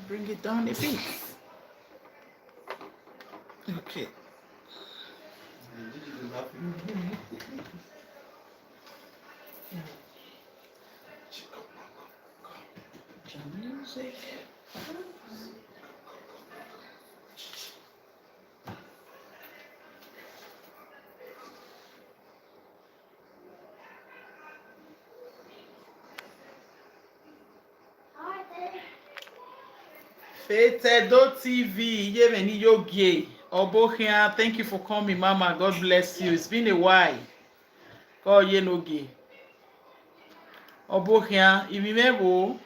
Bring it down a bit. Okay. Music. Fatedo TV, Yemeni Yogie, Obohia, thank you for coming, Mama. God bless you. It's been a while. Call Yenogie. Obohia, Imimebo.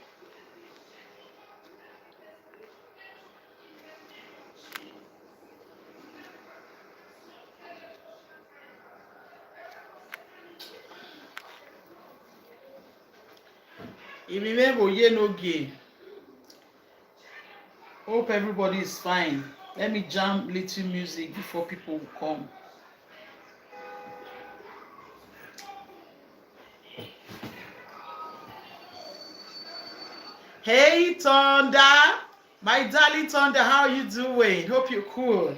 Imimebo Yenogie. Hope everybody is fine. Let me jam little music before people will come. Hey Thunder, my darling Thunder, how are you doing? Hope you're cool.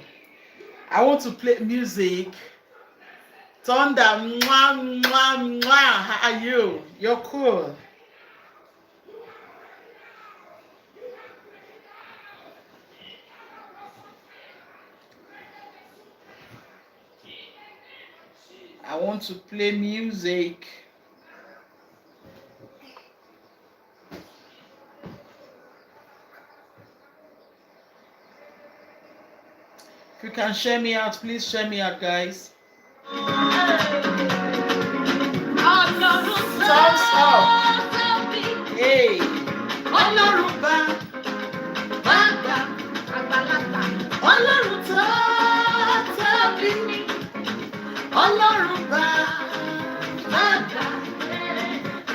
I want to play music. Thunder, mwah, mwah, mwah. How are you? You're cool. I want to play music. If you can share me out, please share me out, guys. Thumbs up. Hey.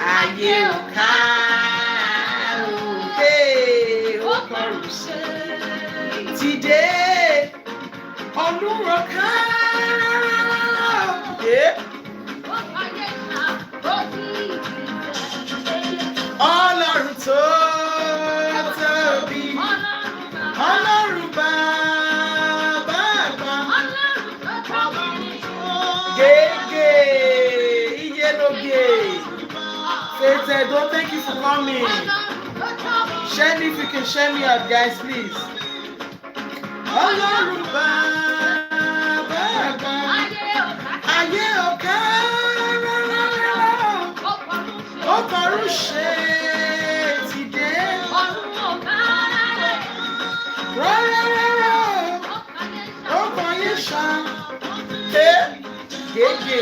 Ayé ò ká òkè òkòrùsè ti dé Ọlọ́run ká Ọlọ́run tó tóbi Ọlọ́run bàbá àgbà gègé Iyenogie. Fatedo, thank you for coming. Share me if you can share me out, guys, please. Ọlọ́run bàbá àgbà ayé ọ̀ká ó kọrú ṣe ti dé rárá ó kàn yín ṣá gègé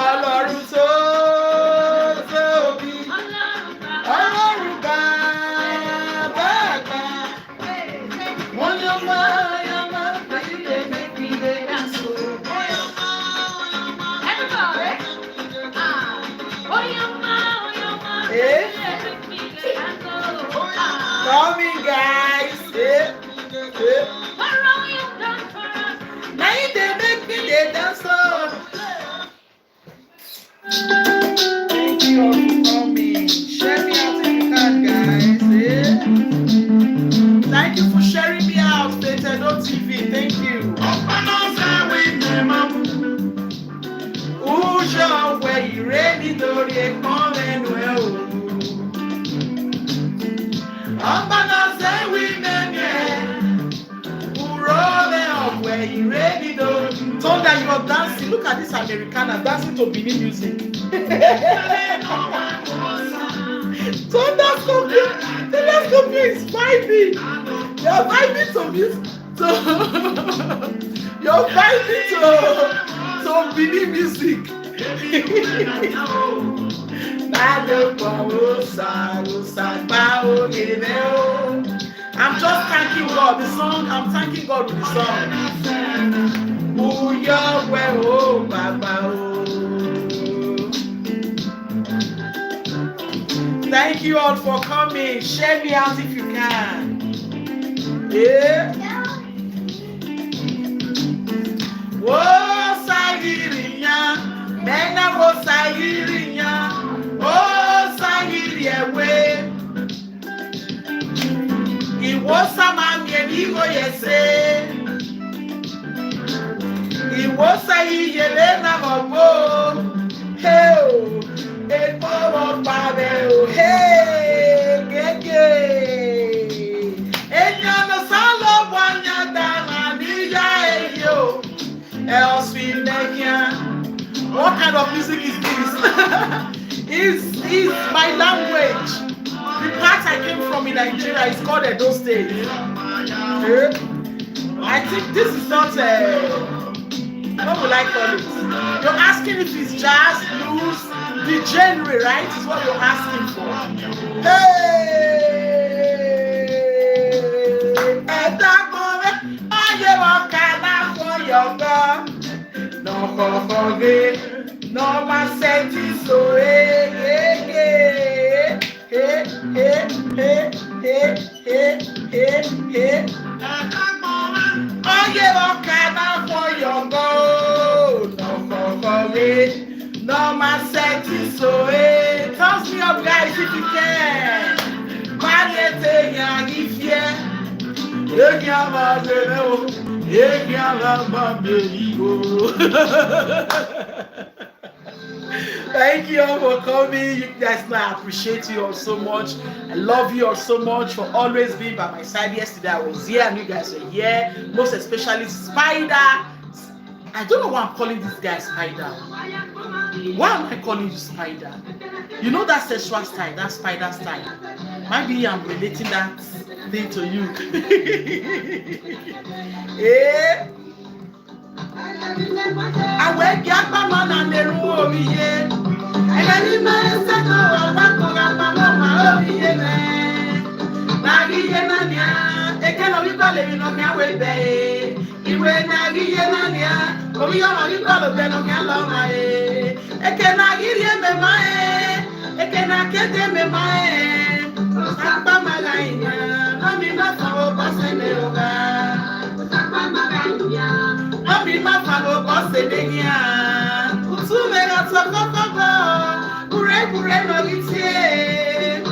Ọlọ́run tó tóbi Ọlọ́run bàbá àgbà wọ́n yọ máa. Coming, guys. Now they make me dance. Thank you all for coming. Share me out if you can, guys. Thank you for sharing me out, Fatedo TV. Thank you. Ujo where you ready to come and well. Thunder, you are dancing. Look at this Americana dancing to Benin music. Thunder Scorpio is vibing. You're vibing to music. You're vibing to Benin music. I'm just thanking God. The song, I'm thanking God with the song. Oh, Yahweh, oh, Baba, oh. Thank you all for coming. Share me out if you can. Yeah. Oh, Sahiriya, Mena, oh, Sahiriya, oh, Sahiriya, way. It was Ekele na mobo. Hey, oh, ekoro pabe, oh, hey, gege. Enyano salo bwanya dama niya eyo. Else we make ya. What kind of music is this? is my language. The part I came from in Nigeria is called Edo State. I think this is not what would I call it? You're asking if it's jazz, blues, the genre, right? Is what you're asking for. Hey, no ma senti so Oye wakana for your gold. No ma senti so Toss me up, guys, if you can. Mariette yang ifye. Thank you all for coming. You guys know I appreciate you all so much. I love you all so much for always being by my side. Yesterday I was here and you guys were here. Most especially Spider. I don't know why I'm calling this guy Spider. Why am I calling you Spider? You know that sexual style, that spider style. Maybe I'm relating that thing to you. Eh? I wake up, man, and the room here. And I need my second or back on my mama over here. Nagia, they cannot be calling on your way, babe. You were Nagia, or we are you call them on your long way. I cannot give you my mind. I cannot get them in my hand. Papa Malaya, I'm in my phone, boss and I'm in my phone, boss and Two men are so comfortable. Pure, no, it's here.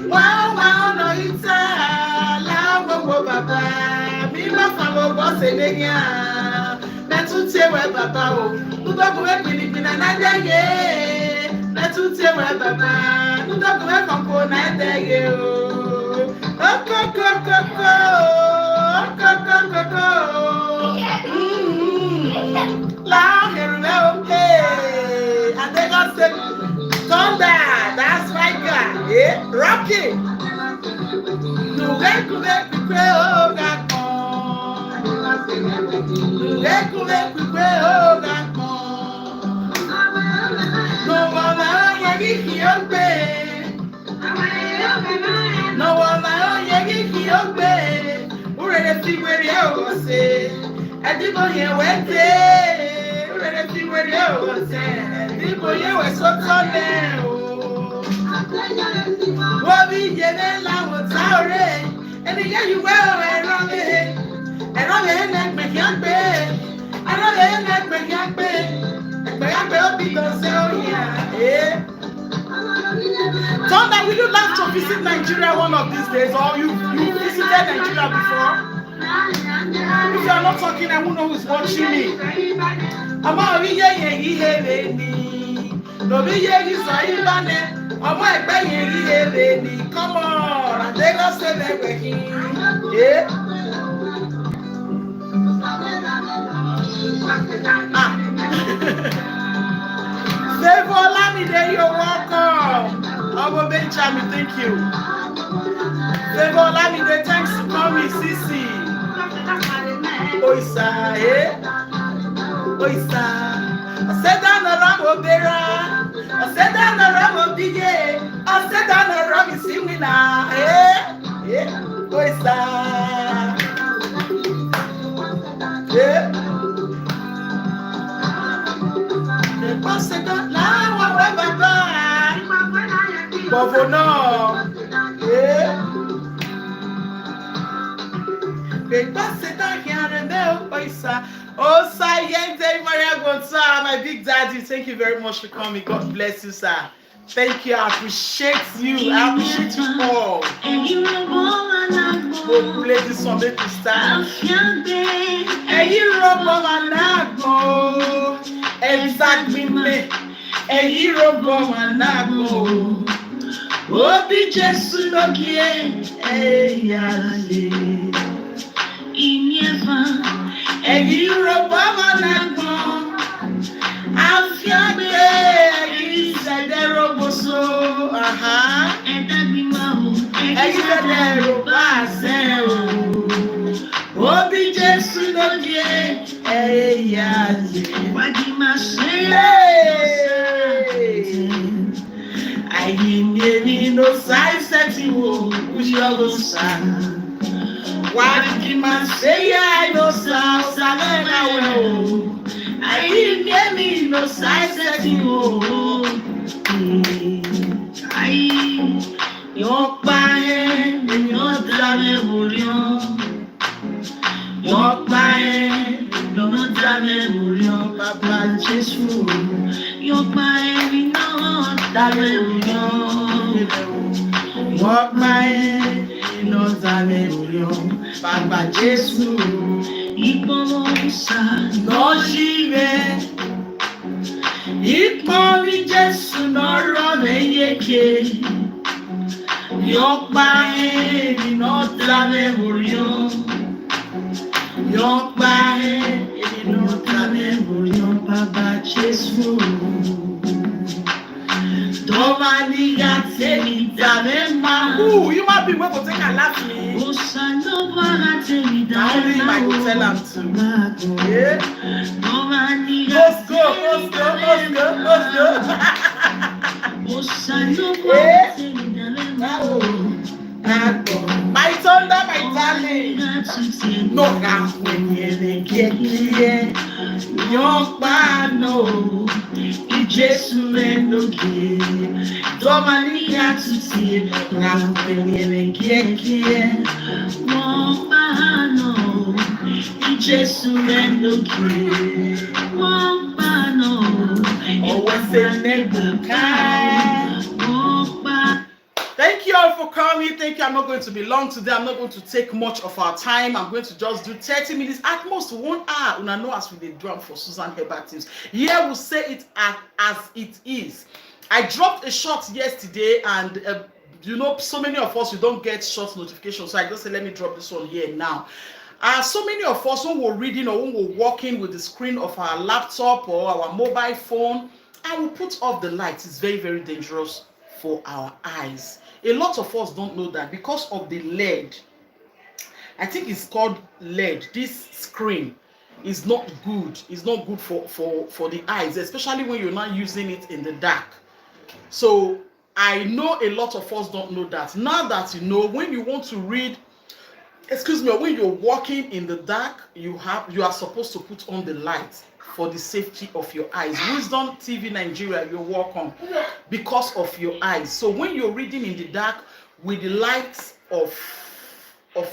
Wow, no, it's a loud papa. Me, my phone, boss and Let's say where Papa, who don't go back in another year. Let's say where Papa, who don't go back on for another year. Loud and hey, and they got said, Thunder, that's my guy, eh? Rocky. No, let me pray, oh, God. No one I did not hear what they people here were so tall. What we get in was sorry, and again you were around it. And I'm in that my young bed. I don't in that my young bed. And my young bed be the same here. Thunder, would you like to visit Nigeria one of these days? Or you visited Nigeria before? If you are not talking, I won't know who's watching me. I'm not here. No, be here, so I'm not here. Come on, and they got said that we're here. Yeah. Favor Lamide, you're welcome. Obo Benjamin, thank you. Favor Lamide, thanks for coming, Sisi. Oisa, eh? Oisa. I said down the Rambo Bera. I said down the Rambo DJ. I said down the Rambo Simina, eh? Eh? Oisa. Eh? But for now, oh, Sayente Maria Gonza, my big daddy, thank you very much for coming. God bless you, sir. Thank you. I appreciate you. I appreciate you all. We'll play this one. Make we start. Ẹ̀yin rọ̀bọ̀ mànàgbò. Exactly me. Ẹ̀yin rọ̀bọ̀ mànàgbò. Obi Jésù lókè ẹ̀yà lè. Ẹ̀yin rọ̀bọ̀ mànàgbò. Afiagbe ẹ̀yin sẹ̀dẹ̀ rọ̀bọ̀sọ. Ẹ̀yin sẹ̀dẹ̀ rọ̀bọ̀ àṣẹ o. Obi Jésù lókè ẹ̀yà lè. Ayimeni no sai seti wo ujogo sa. Wadi ma say I no sa na we o. Ayimeni no sai seti wo. Ai yo pa e yo dame murió. Yo pa e no dame murió Baba Jésù. Yo pa e no dame murió. Yo pa e no dame murió Baba Jésù. Ipomosa no jive. Ipomi Jésù no rone yeke. Yo pa e no dame murió. Yo pa e no dame murió Baba Jésù. Ooh, you might be able to take a laugh me. Only if I could tell him to. Yeah. Let's go. My thunder, my darling. No, when you get here, young man, no. Jésù lókè. Domanica to see when you wọ́n bá nà ó. Jésù lókè. Wọ́n bá nà ó. Ọwọ́ sẹ́lẹ̀ bùkà. Wọ́n bá. Thank you all for coming. Thank you. I'm not going to be long today. I'm not going to take much of our time. I'm going to just do 30 minutes, at most 1 hour. Una know as we dey drum for Susan Herbert Teams. Here we'll say it as it is. I dropped a short yesterday, and you know, so many of us, we don't get short notifications. So I just said, let me drop this one here now. So many of us, when we're reading or when we're working with the screen of our laptop or our mobile phone, I will put off the lights. It's very, very dangerous for our eyes. A lot of us don't know that because of the LED. I think it's called LED. This screen is not good. It's not good for the eyes, especially when you're not using it in the dark. So I know a lot of us don't know that. Now that you know, when you want to read, when you're walking in the dark, you are supposed to put on the light for the safety of your eyes. Wisdom TV Nigeria, you're welcome, because of your eyes. So when you're reading in the dark with the lights of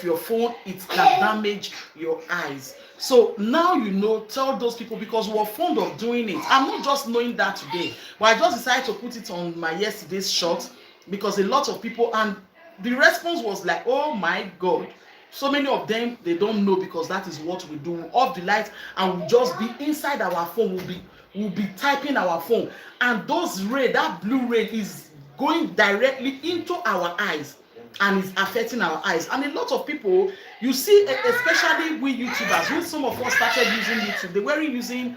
your phone, it can damage your eyes. So now you know, tell those people, because we're fond of doing it. I'm not just knowing that today, but I just decided to put it on my yesterday's shot, because a lot of people, and the response was like, oh my God. So many of them, they don't know, because that is what we do. We'll off the light and we'll just be inside our phone. We'll be typing our phone, and that blue ray is going directly into our eyes and is affecting our eyes. And a lot of people, you see, especially we YouTubers, when some of us started using YouTube, they were using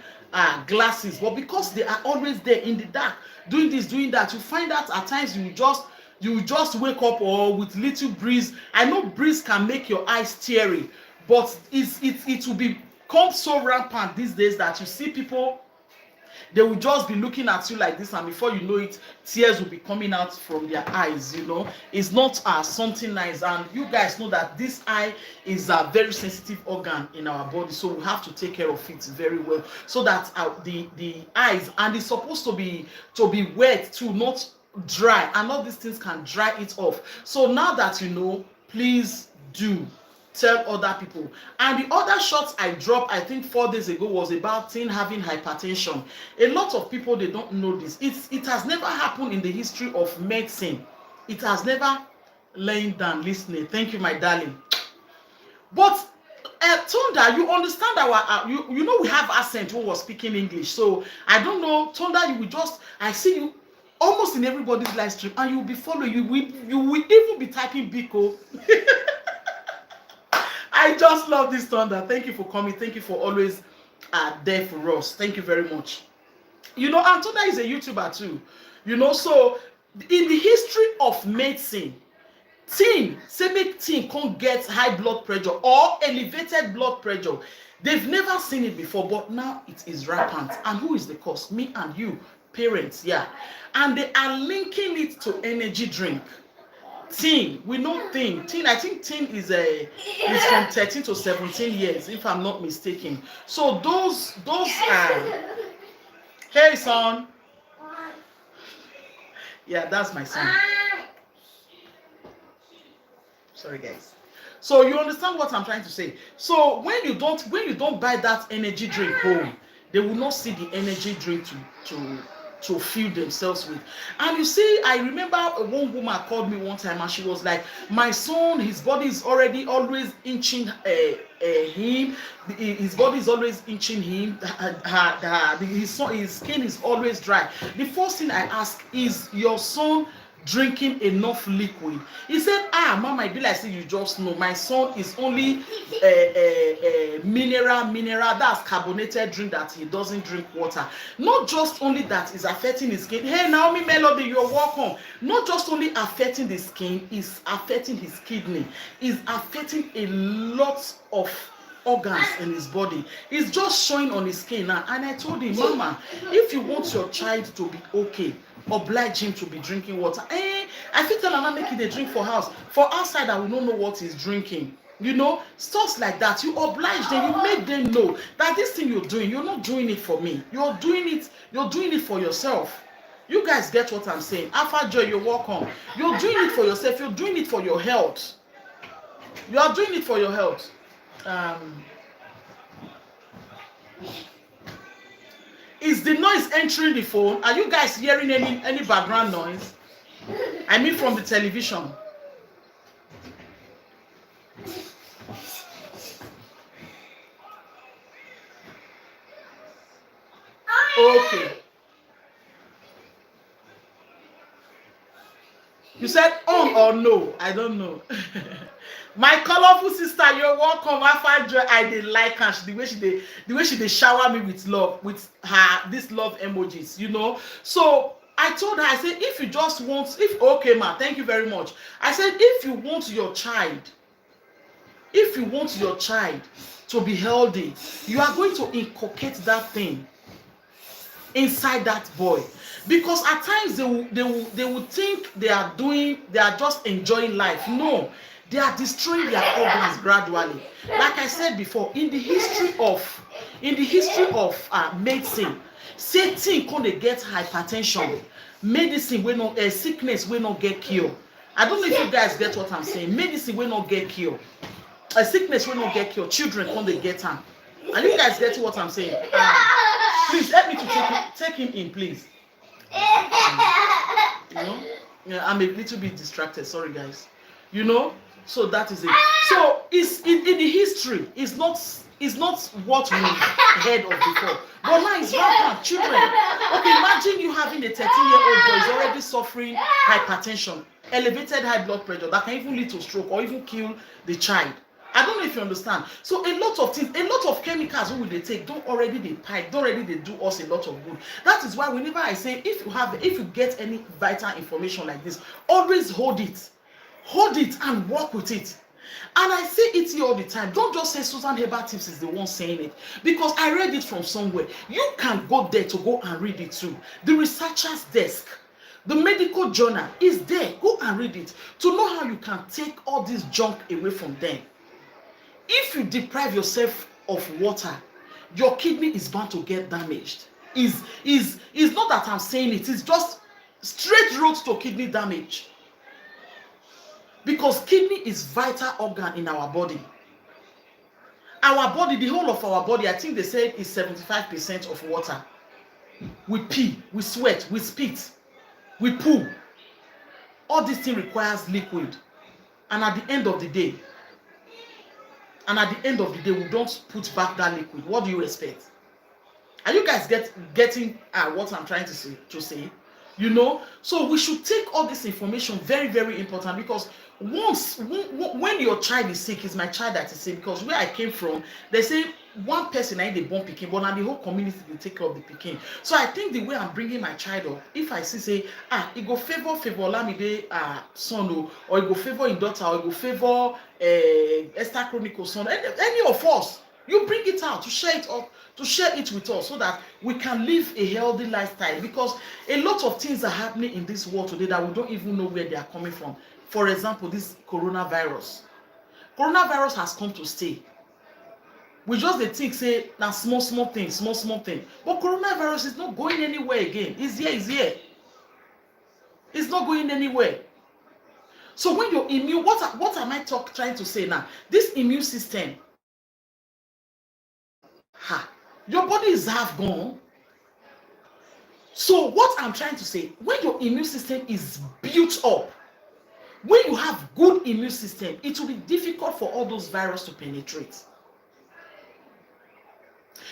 glasses, but because they are always there in the dark, doing this, doing that, you find that at times you just wake up, or with little breeze. I know breeze can make your eyes teary, but it will become so rampant these days that you see people, they will just be looking at you like this, and before you know it, tears will be coming out from their eyes. You know, it's not something nice. And you guys know that this eye is a very sensitive organ in our body, so we have to take care of it very well, so that the eyes, and it's supposed to be wet too, not dry, and all these things can dry it off. So now that you know, please do tell other people. And the other shots I dropped, I think 4 days ago, was about teen having hypertension. A lot of people, they don't know this. It has never happened in the history of medicine. It has never laying down listening. Thank you, my darling. But Thunder, you understand you know we have accent when we're speaking English. So I don't know, Thunder, you will just, I see you almost in everybody's live stream, and you'll be following, you will even be typing Biko. I just love this, Thunder. Thank you for coming. Thank you for always there for us. Thank you very much. You know, and Thunder is a YouTuber too. You know, so in the history of medicine, say make teen can't get high blood pressure or elevated blood pressure. They've never seen it before, but now it is rampant. And who is the cause? Me and you, parents, yeah. And they are linking it to energy drink. Teen, we know teen. I think teen is from 13 to 17 years, if I'm not mistaken. So those are. Hey, son. Yeah, that's my son. Sorry, guys. So you understand what I'm trying to say. So when you don't buy that energy drink home, they will not see the energy drink to fill themselves with. And you see, I remember one woman called me one time, and she was like, my son, his body is already always inching him. His body is always inching him. His skin is always dry. The first thing I ask is, your son drinking enough liquid? He said, mama, I be like, say, you just know, my son is only mineral, that's carbonated drink, that he doesn't drink water. Not just only that is affecting his skin. Hey, Naomi Melody, you're welcome. Not just only affecting the skin, it's affecting his kidney, is affecting a lot of organs in his body. It's just showing on his skin now. And I told him, mama, if you want your child to be okay, oblige him to be drinking water. I feel tell him make it a drink for house. For outside, I will not know what he's drinking. You know, stuff like that. You oblige them, you make them know that this thing you're doing, you're not doing it for me. You're doing it for yourself. You guys get what I'm saying? Alpha Joy, you're welcome. You're doing it for yourself, you're doing it for your health. You are doing it for your health. Is the noise entering the phone? Are you guys hearing any background noise? I mean from the television. Okay. You said on or no? I don't know. My colorful sister, you're welcome. I did like her. The way she did shower me with love, with her this love emojis, you know. So I told her, I said, if you just want, okay, ma, thank you very much. I said, if you want your child to be healthy, you are going to inculcate that thing inside that boy. Because at times they will think they are just enjoying life. No, they are destroying their organs gradually. Like I said before, in the history of medicine, say thing can't get hypertension, medicine will not sickness will not get cured. I don't know if you guys get what I'm saying. Medicine will not get cured. A sickness will not get cured. Children can't get them. Are you guys getting what I'm saying? Please help me to take him in, please. You know, yeah, I'm a little bit distracted. Sorry, guys. You know, so that is it. So it's in the history. It's not what we heard of before. But now it's rampant. Children. Okay, imagine you having a 13-year-old boy is already suffering hypertension, elevated high blood pressure that can even lead to stroke or even kill the child. I don't know if you understand. So a lot of things, a lot of chemicals who will they take don't already they do us a lot of good. That is why whenever I say if you get any vital information like this, always hold it and work with it. And I say it here all the time. Don't just say Susan Herbert Tips is the one saying it, because I read it from somewhere. You can go there to go and read it too. The researcher's desk, the medical journal is there. Go and read it to know how you can take all this junk away from them. If you deprive yourself of water, your kidney is bound to get damaged. Is not that I'm saying it. It's just straight road to kidney damage. Because kidney is vital organ in our body. Our body, the whole of our body, I think they said is 75% of water. We pee, we sweat, we spit, we poo. All this thing requires liquid. And at the end of the day, we don't put back that liquid. What do you expect? Are you guys getting what I'm trying to say? You know, so we should take all this information very, very important, because when your child is sick, it's my child that is sick, because where I came from, they say one person I they born pikin, but now the whole community will take care of the pikin. So I think the way I'm bringing my child up, if I say it go favor Olamide son, or it go favor in daughter, or it go favor Esther Chronicles son, any of us, you bring it out to share it up, to share it with us, so that we can live a healthy lifestyle, because a lot of things are happening in this world today that we don't even know where they are coming from. For example, this coronavirus has come to stay. We just think say na small thing, but coronavirus is not going anywhere again. It's here. It's not going anywhere. So when your immune, what am I trying to say now? This immune system, your body is half gone. So what I'm trying to say, when your immune system is built up, when you have good immune system, it will be difficult for all those viruses to penetrate.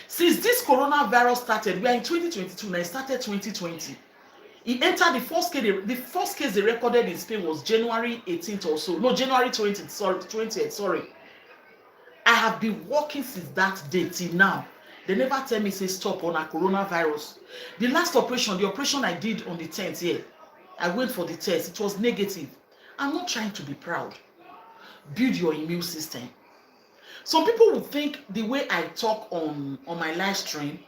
Since this coronavirus started, we are in 2022 now. It started 2020. It entered the first case they recorded in Spain was January 18th or so. No, January 20th. Sorry. I have been working since that day till now. They never tell me say stop on a coronavirus. The last operation, the operation I did on the 10th here, I went for the test. It was negative. I'm not trying to be proud. Build your immune system. Some people will think the way I talk on my live stream,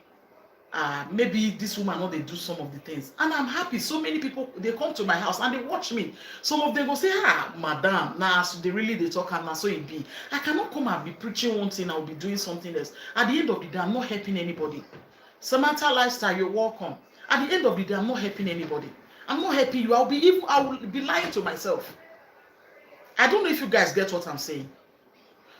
maybe this woman or they do some of the things, and I'm happy. So many people, they come to my house and they watch me. Some of them go say, madam, nah, so they talk, and so it be. I cannot come and be preaching one thing, I'll be doing something else. At the end of the day, I'm not helping anybody. Samantha Lifestyle, you're welcome. At the end of the day, I'm not helping anybody. I'm not helping you. I will be lying to myself. I don't know if you guys get what I'm saying.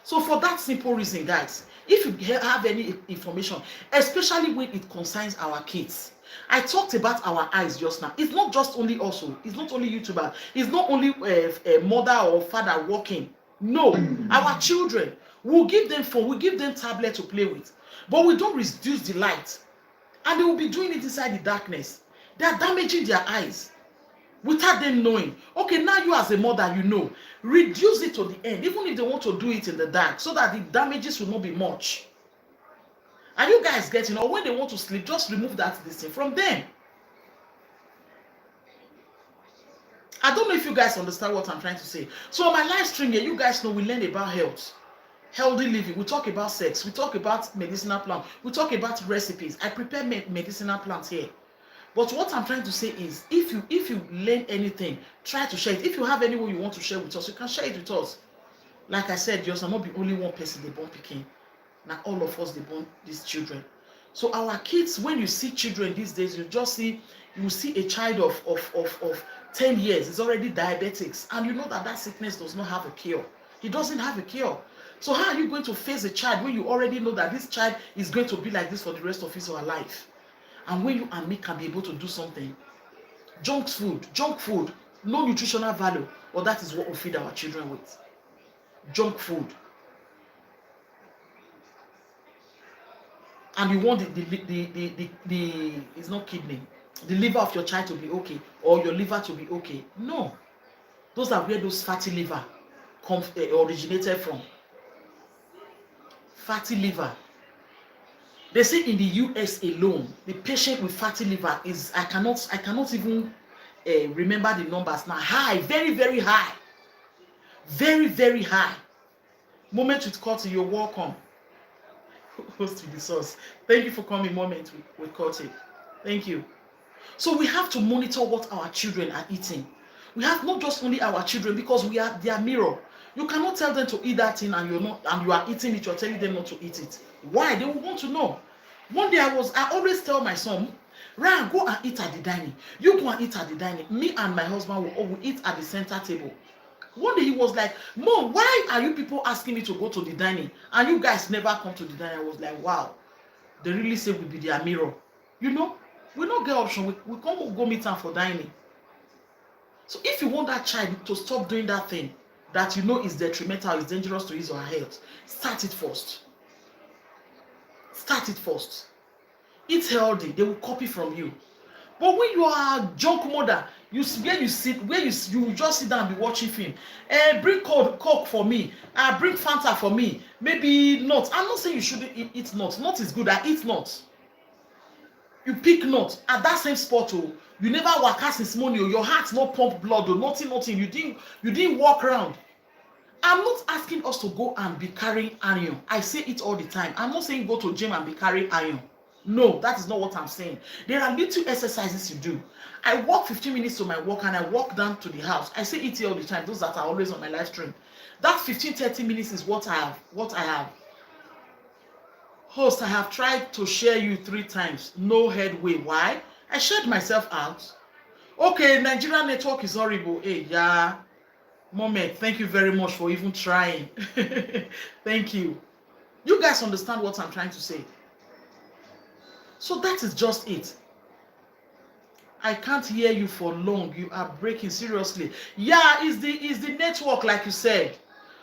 So for that simple reason, guys, if you have any information, especially when it concerns our kids, I talked about our eyes just now. It's not just only also, it's not only YouTuber, it's not only a mother or father working. No, our children, we'll give them phone, we'll give them tablet to play with, but we don't reduce the light, and they will be doing it inside the darkness. They are damaging their eyes without them knowing. Okay, now you as a mother, you know, reduce it to the end, even if they want to do it in the dark, so that the damages will not be much. Are you guys getting? Or when they want to sleep, just remove that thing from them. I don't know if you guys understand what I'm trying to say. So on my live stream here, you guys know we learn about health, healthy living. We talk about sex. We talk about medicinal plants. We talk about recipes. I prepare medicinal plants here. But what I'm trying to say is, if you learn anything, try to share it. If you have anyone you want to share with us, you can share it with us. Like I said, yours will not be only one person they born picking. Now all of us they born these children. So our kids, when you see children these days, you see a child of 10 years is already diabetics, and you know that sickness does not have a cure. He doesn't have a cure. So how are you going to face a child when you already know that this child is going to be like this for the rest of his or her life? And when you and me can be able to do something, junk food, no nutritional value, or that is what we feed our children with. Junk food. And you want the it's not kidney, the liver of your child to be okay, or your liver to be okay. No. Those are where those fatty liver originated from. Fatty liver. They say in the US alone, the patient with fatty liver is, I cannot even remember the numbers now. High, very, very high. Very, very high. Moment with Coty, you're welcome. Host with the source. Thank you for coming, Moment with Coty. Thank you. So we have to monitor what our children are eating. We have not just only our children, because we are their mirror. You cannot tell them to eat that thing and you are eating it, you're telling them not to eat it. Why? They will want to know. One day I always tell my son, Ryan, go and eat at the dining. You go and eat at the dining. Me and my husband will eat at the center table. One day he was like, Mom, why are you people asking me to go to the dining and you guys never come to the dining? I was like, wow, they really say we be their mirror. You know, we don't get option. We can't go meet them for dining. So if you want that child to stop doing that thing that you know is detrimental, is dangerous to his or her health, start it first. Start it first. Eat healthy, they will copy from you. But when you are a junk mother, you just sit down and be watching film. Bring Coke for me. Bring Fanta for me. Maybe nuts. I'm not saying you shouldn't eat nuts. Nut is good. I eat nuts. You pick nuts at that same spot. Oh, you never waka since morning. Oh, your heart not pump blood. Oh, nothing. You didn't walk around. I'm not asking us to go and be carrying iron. I say it all the time. I'm not saying go to gym and be carrying iron. No, that is not what I'm saying. There are little exercises you do. I walk 15 minutes to my work and I walk down to the house. I say it here all the time, those that are always on my live stream. That 15-30 minutes is what I have. Host, I have tried to share you 3 times. No headway. Why? I shared myself out. Okay, Nigerian network is horrible. Hey, yeah. Moment, thank you very much for even trying. Thank you. You guys understand what I'm trying to say. So that is just it. I can't hear you for long. You are breaking, seriously. Yeah, it's the network, like you said.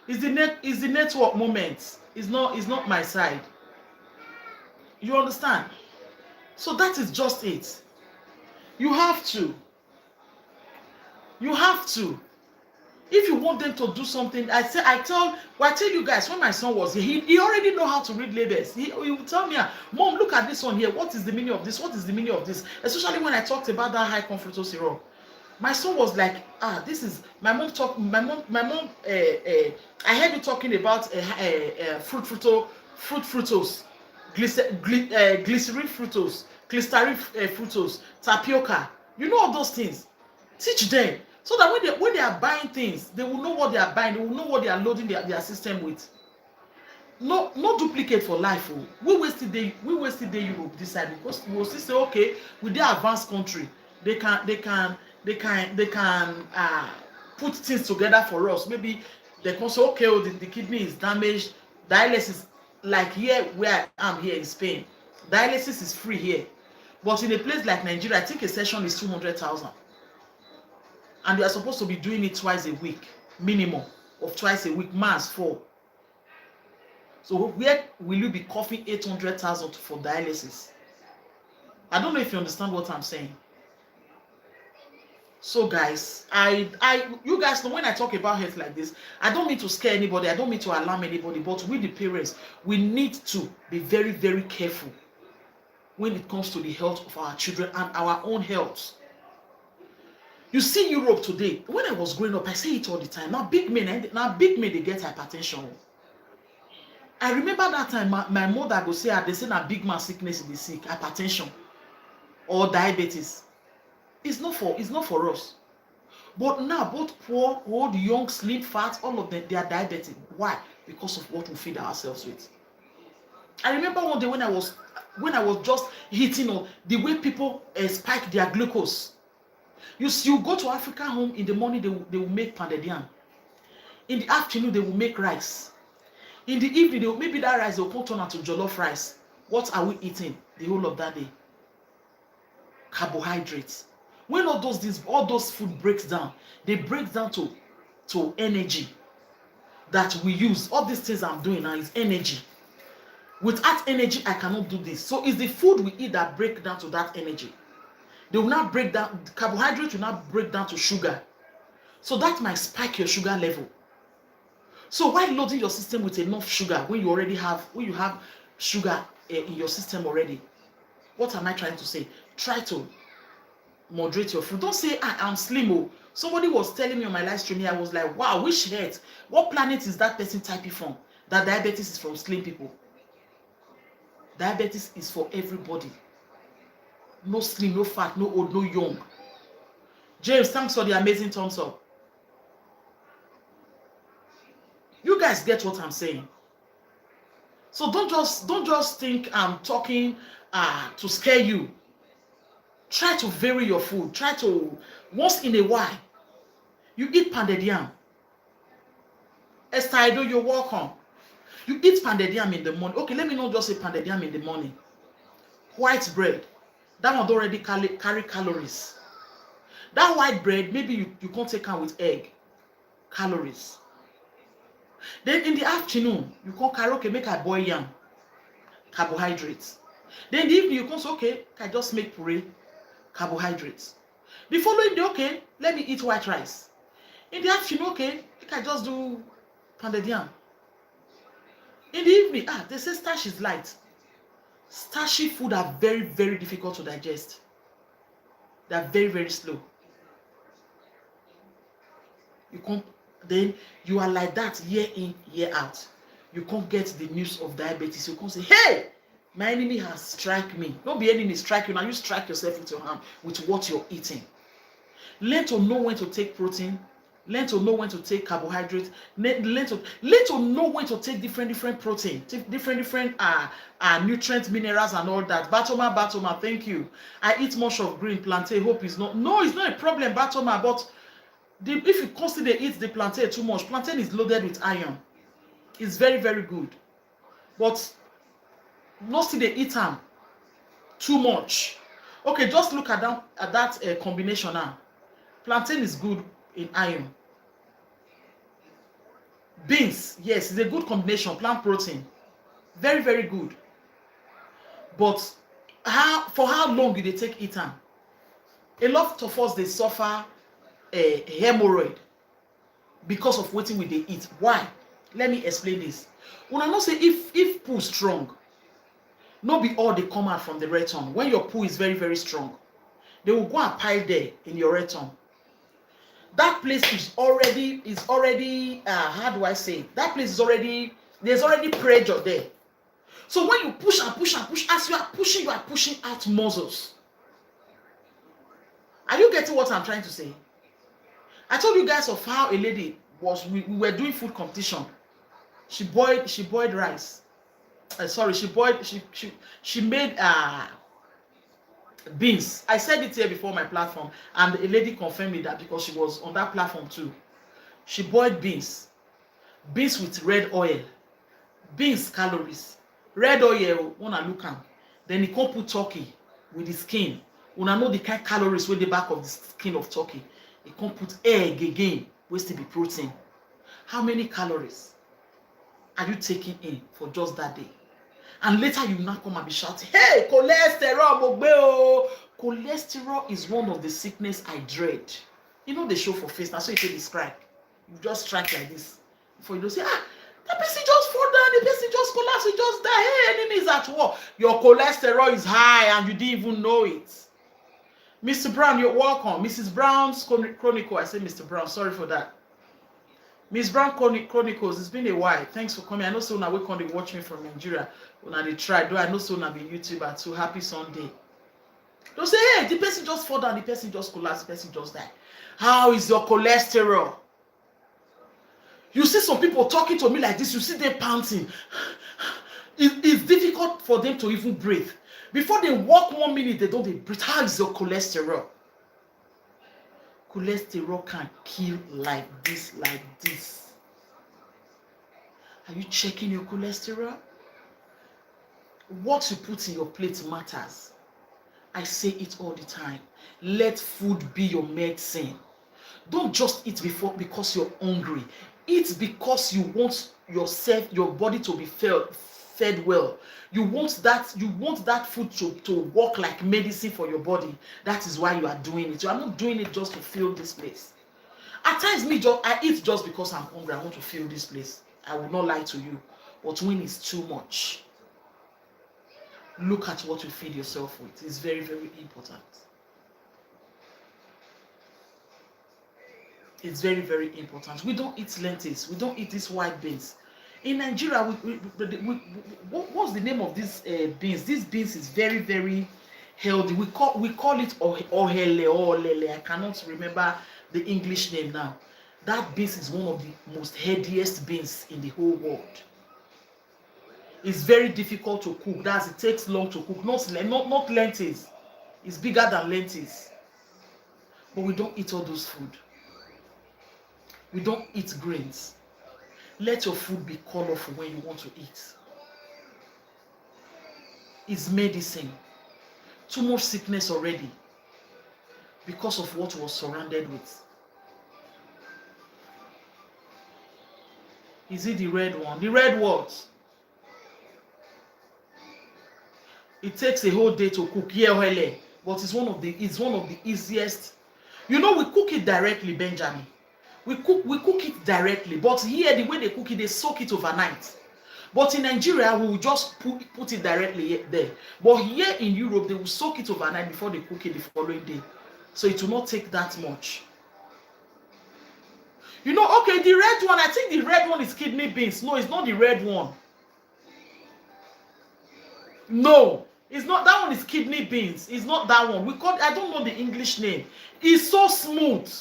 It's the network moment. It's not my side. You understand? So that is just it. You have to. If you want them to do something, I tell you guys, when my son was here, he already know how to read labels. He will tell me, Mom, look at this one here. What is the meaning of this? What is the meaning of this? Especially when I talked about that high confructose syrup. My son was like, this is my mom. I heard you talking about fructose, glycerin fructose, glycerin fructose, tapioca. You know all those things. Teach them. So that when they are buying things, they will know what they are buying. They will know what they are loading their system with. No duplicate for life. Oh. We wasted the Europe this side because we will still say, okay, with their advanced country, they can put things together for us. Maybe they can say, okay, oh, the kidney is damaged. Dialysis, like here where I am here in Spain, dialysis is free here. But in a place like Nigeria, I think a session is 200,000. And they are supposed to be doing it twice a week, minimum of twice a week, max 4. So where will you be coughing 800,000 for dialysis? I don't know if you understand what I'm saying. So guys, you guys know when I talk about health like this, I don't mean to scare anybody. I don't mean to alarm anybody. But we, the parents, we need to be very, very careful when it comes to the health of our children and our own health. You see Europe today, when I was growing up, I say it all the time. Now big men they get hypertension. I remember that time my mother go say, they say na big man sickness is sick, hypertension or diabetes. It's not for us. But now both poor, old, young, slim, fat, all of them, they are diabetic. Why? Because of what we feed ourselves with. I remember one day when I was just hitting on the way people spike their glucose. You go to African home in the morning, they will make pounded yam. In the afternoon, they will make rice. In the evening, maybe that rice will turn out to jollof rice. What are we eating the whole of that day? Carbohydrates. When all those food breaks down, they break down to energy that we use. All these things I'm doing now is energy. Without energy, I cannot do this. So it's the food we eat that break down to that energy. They will not break down, carbohydrates will not break down to sugar. So that might spike your sugar level. So why loading your system with enough sugar when you have sugar in your system already? What am I trying to say? Try to moderate your food. Don't say I'm slim. Oh. Somebody was telling me on my live stream here, I was like, wow, which head? What planet is that person typing from? That diabetes is from slim people. Diabetes is for everybody. No slim, no fat, no old, no young. James, thanks for the amazing thumbs up. You guys get what I'm saying. So don't just think I'm talking to scare you. Try to vary your food. Try to, once in a while, you eat pounded yam. Esther Ido, you're welcome. You eat pounded yam in the morning. Okay, let me not just say pounded yam in the morning. White bread. That one don't already carry calories. That white bread, maybe you can't take out with egg. Calories. Then in the afternoon, you can't carry, okay, make I boil yam. Carbohydrates. Then in the evening, you can't say, okay, I just make puree. Carbohydrates. The following day, okay, let me eat white rice. In the afternoon, okay, I just do pounded yam. In the evening, they say starch is light. Starchy food are very, very difficult to digest. They are very, very slow. You can't, then you are like that year in, year out. You can't get the news of diabetes. You can't say, hey, my enemy has struck me. Don't be enemy strike you. Now you strike yourself with your hand with what you're eating. Learn to know when to take protein. Learn to know when to take carbohydrates. Learn to know when to take different protein, different nutrients, minerals, and all that. Batoma, thank you. I eat much of green plantain. Hope is not. No, it's not a problem, Batoma. But if you constantly eat the plantain too much, plantain is loaded with iron. It's very, very good. But not still they eat them too much. Okay, just look at that combination now. Plantain is good in iron. Beans, yes, it's a good combination. Plant protein, very, very good. But for how long do they take it? A lot of us, they suffer a hemorrhoid because of what we they eat. Why? Let me explain this. When I not say if poo strong, not be all they come out from the rectum. When your poo is very, very strong, they will go and pile there in your rectum. That place is already how do I say? That place is there's already pressure there. So when you push and push and push, as you are pushing out muscles. Are you getting what I'm trying to say? I told you guys of how a lady we were doing food competition. She boiled rice. She made beans. I said it here before my platform, and a lady confirmed me that because she was on that platform too. She boiled beans with red oil. Beans calories, red oil. Wanna look am. Then you can put turkey with the skin. Una know the kind of calories with the back of the skin of turkey. You can put egg again, wey still be protein. How many calories are you taking in for just that day? And later you now come and be shouting, hey, cholesterol, mogbe. Cholesterol is one of the sickness I dread. You know the show for face, now so you take the strike. You just strike like this. Before you don't say, that person just fall down, the person just collapse, he just die. Hey, enemy is at war. Your cholesterol is high and you didn't even know it. Mr. Brown, you're welcome. Mrs. Brown's Chronicle. I say Mr. Brown, sorry for that. Miss Brown Chronicles, it's been a while. Thanks for coming. I know so now we can watch me from Nigeria. When I try, though I know so now be YouTuber too. Happy Sunday. Don't say, hey, the person just fall down, the person just collapse, the person just die. How is your cholesterol? You see some people talking to me like this, you see them panting. It's difficult for them to even breathe. Before they walk 1 minute, they don't breathe. How is your cholesterol? Cholesterol can kill like this. Are you checking your cholesterol? What you put in your plate matters. I say it all the time. Let food be your medicine. Don't just eat because you're hungry. Eat because you want your body to be fed well. You want that food to work like medicine for your body. That is why you are doing it. You are not doing it just to fill this place. At times, I eat just because I'm hungry. I want to fill this place. I will not lie to you. But when it's too much, look at what you feed yourself with. It's very, very important. It's very, very important. We don't eat lentils. We don't eat these white beans. In Nigeria, what's the name of these beans? These beans is very, very healthy. We call it ohele. I cannot remember the English name now. That beans is one of the most healthiest beans in the whole world. It's very difficult to cook. It takes long to cook. Not lentils. It's bigger than lentils. But we don't eat all those food. We don't eat grains. Let your food be colorful when you want to eat. It's medicine. Too much sickness already because of what was surrounded with. Is it the red one? The red what? It takes a whole day to cook. Yeah, but it's one of the easiest. You know, we cook it directly, Benjamin. We cook it directly, but here the way they cook it, they soak it overnight. But in Nigeria, we will just put it directly there. But here in Europe, they will soak it overnight before they cook it the following day. So it will not take that much. You know, okay, the red one, I think the red one is kidney beans. No, it's not the red one. No, it's not. That one is kidney beans. It's not that one. I don't know the English name. It's so smooth.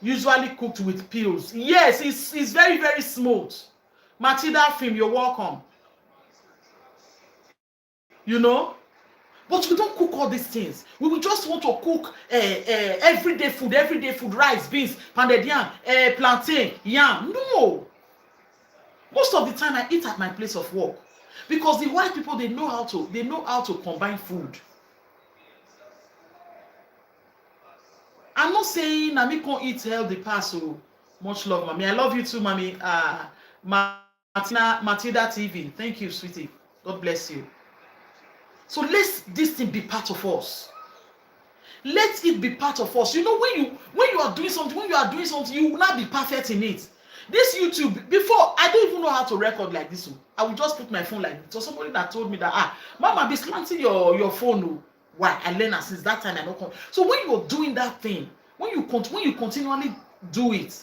Usually cooked with peels. Yes, it's very, very smooth. Matilda Film, you're welcome. You know? But we don't cook all these things. We will just want to cook everyday food, rice, beans, pounded yam, plantain, yam. No. Most of the time I eat at my place of work. Because the white people, they know how to combine food. I'm not saying Nami can't eat healthy pass. So much love, mommy. I love you too, mommy. Matilda TV. Thank you, sweetie. God bless you. So let this thing be part of us. Let it be part of us. You know, when you are doing something, you will not be perfect in it. This YouTube, before, I don't even know how to record like this. I will just put my phone like this. So somebody that told me that, Mama, be slanting your phone. Why? I learned since that time I don't come. So when you're doing that thing, when you continually do it,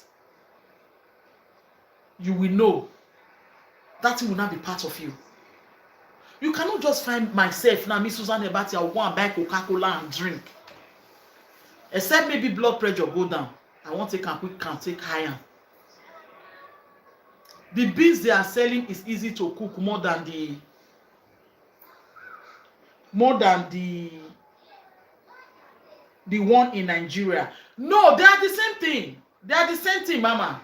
you will know that thing will not be part of you. You cannot just find myself now, Miss Susan Ebati, I want to buy Coca-Cola and drink. Except maybe blood pressure go down. I want to take higher. The beans they are selling is easy to cook more than the one in Nigeria. No, they are the same thing. They are the same thing, Mama.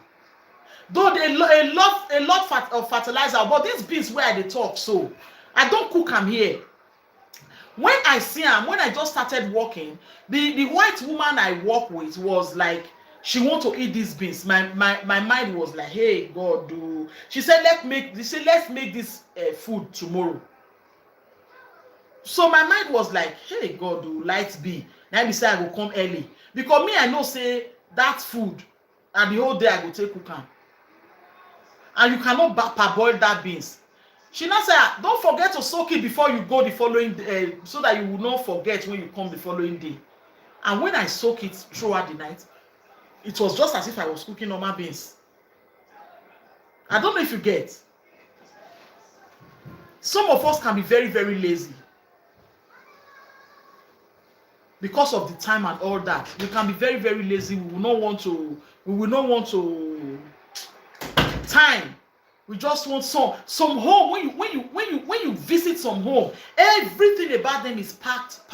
Though they a lot of fertilizer, but these beans where they talk, so I don't cook them here. When I see them, when I just started working, the white woman I work with was like, she want to eat these beans. My mind was like, hey God, do. She said let's make this food tomorrow. So my mind was like, hey God, do light be. Now we say I go come early because me I know say that food and the whole day I go take cook am. And you cannot parboil that beans. She now said, don't forget to soak it before you go the following day, so that you will not forget when you come the following day. And when I soak it throughout the night, it was just as if I was cooking normal beans. I don't know if you get. Some of us can be very, very lazy. Because of the time and all that. We can be very, very lazy. We will not want to time. We just want some home. When you visit some home, everything about them is packed,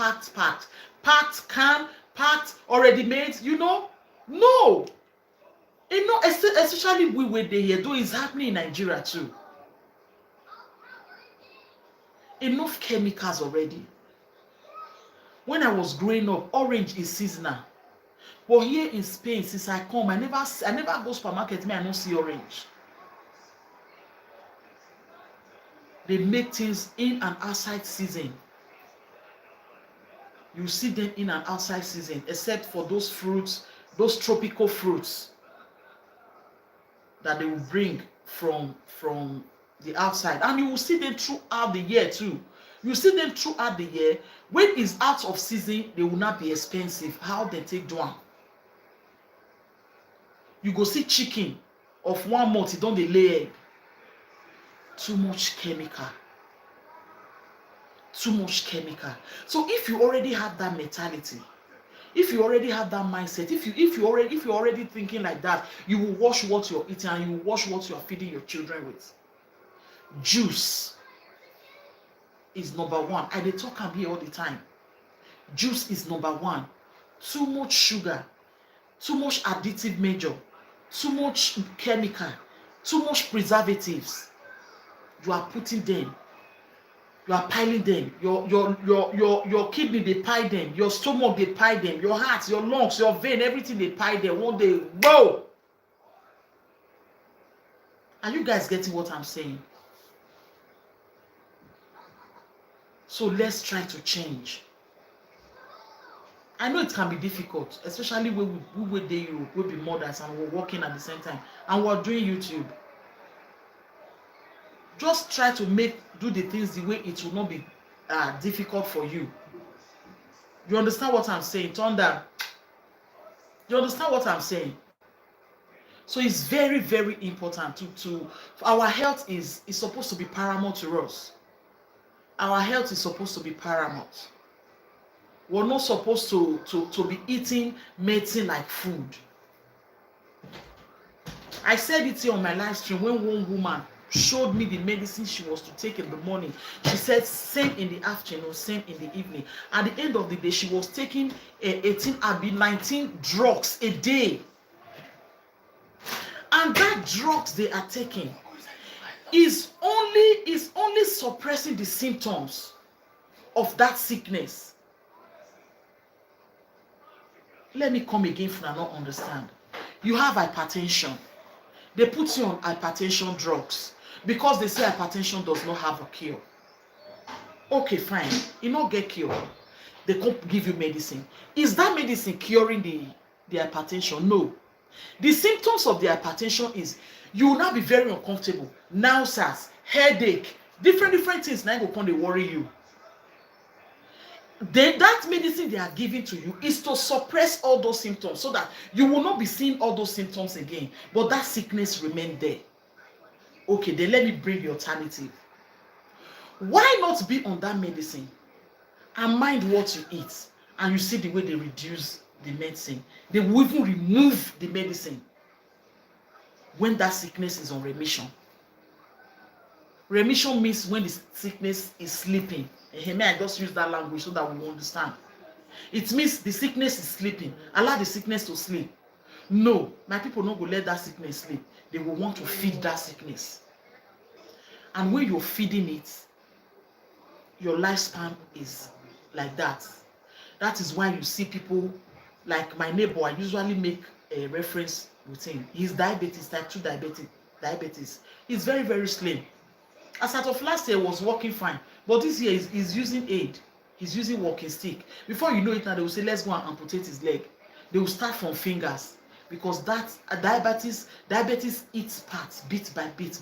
can, packed, already made. You know, no. You know, especially we were there here. Though it's happening in Nigeria too. Enough chemicals already. When I was growing up, orange is seasonal. But here in Spain, since I come, I never go supermarket. I don't see orange. They make things in and outside season. You see them in and outside season, except for those fruits, those tropical fruits that they will bring from the outside. And you will see them throughout the year too. You see them throughout the year. When it's out of season, they will not be expensive. How they take down? You go see chicken of 1 month, it don't dey lay egg. Too much chemical. So if you already have that mentality, if you already have that mindset, if you're already thinking like that, you will watch what you're eating and you will watch what you're feeding your children with. Juice is number one. I dey talk am here all the time. Juice is number one. Too much sugar, too much additive major, too much chemical. Too much preservatives. You are putting them. You are piling them. Your kidney, they pile them. Your stomach, they pile them. Your heart, your lungs, your vein, everything, they pile them. One day, whoa! Are you guys getting what I'm saying? So let's try to change. I know it can be difficult, especially when we were there, we be mothers and we're working at the same time and we're doing YouTube. Just try to do the things the way it will not be difficult for you. You understand what I'm saying? Thunder. You understand what I'm saying? So it's very, very important to our health is supposed to be paramount to us. Our health is supposed to be paramount. We're not supposed to be eating medicine like food. I said it here on my live stream when one woman showed me the medicine she was to take in the morning. She said same in the afternoon, same in the evening. At the end of the day, she was taking 19 drugs a day. And that drugs they are taking is only suppressing the symptoms of that sickness. Let me come again if I don't understand. You have hypertension. They put you on hypertension drugs because they say hypertension does not have a cure. Okay, fine. You not get cure. They can't give you medicine. Is that medicine curing the hypertension? No. The symptoms of the hypertension is you will now be very uncomfortable, nausea, headache, different things now go come dey worry you. That medicine they are giving to you is to suppress all those symptoms so that you will not be seeing all those symptoms again, but that sickness remain there. Okay, then let me bring the alternative. Why not be on that medicine and mind what you eat, and you see the way they reduce the medicine? They will even remove the medicine when that sickness is on remission. Remission means when the sickness is sleeping. May I just use that language so that we understand? It means the sickness is sleeping. Allow the sickness to sleep. No, my people don't go let that sickness sleep. They will want to feed that sickness. And when you're feeding it, your lifespan is like that. That is why you see people like my neighbor. I usually make a reference with him. He's diabetes, type 2 diabetes. He's very, very slim. As of last year, was working fine, but this year he's using aid. He's using walking stick. Before you know it, now they will say, let's go and amputate his leg. They will start from fingers because that diabetes eats parts bit by bit.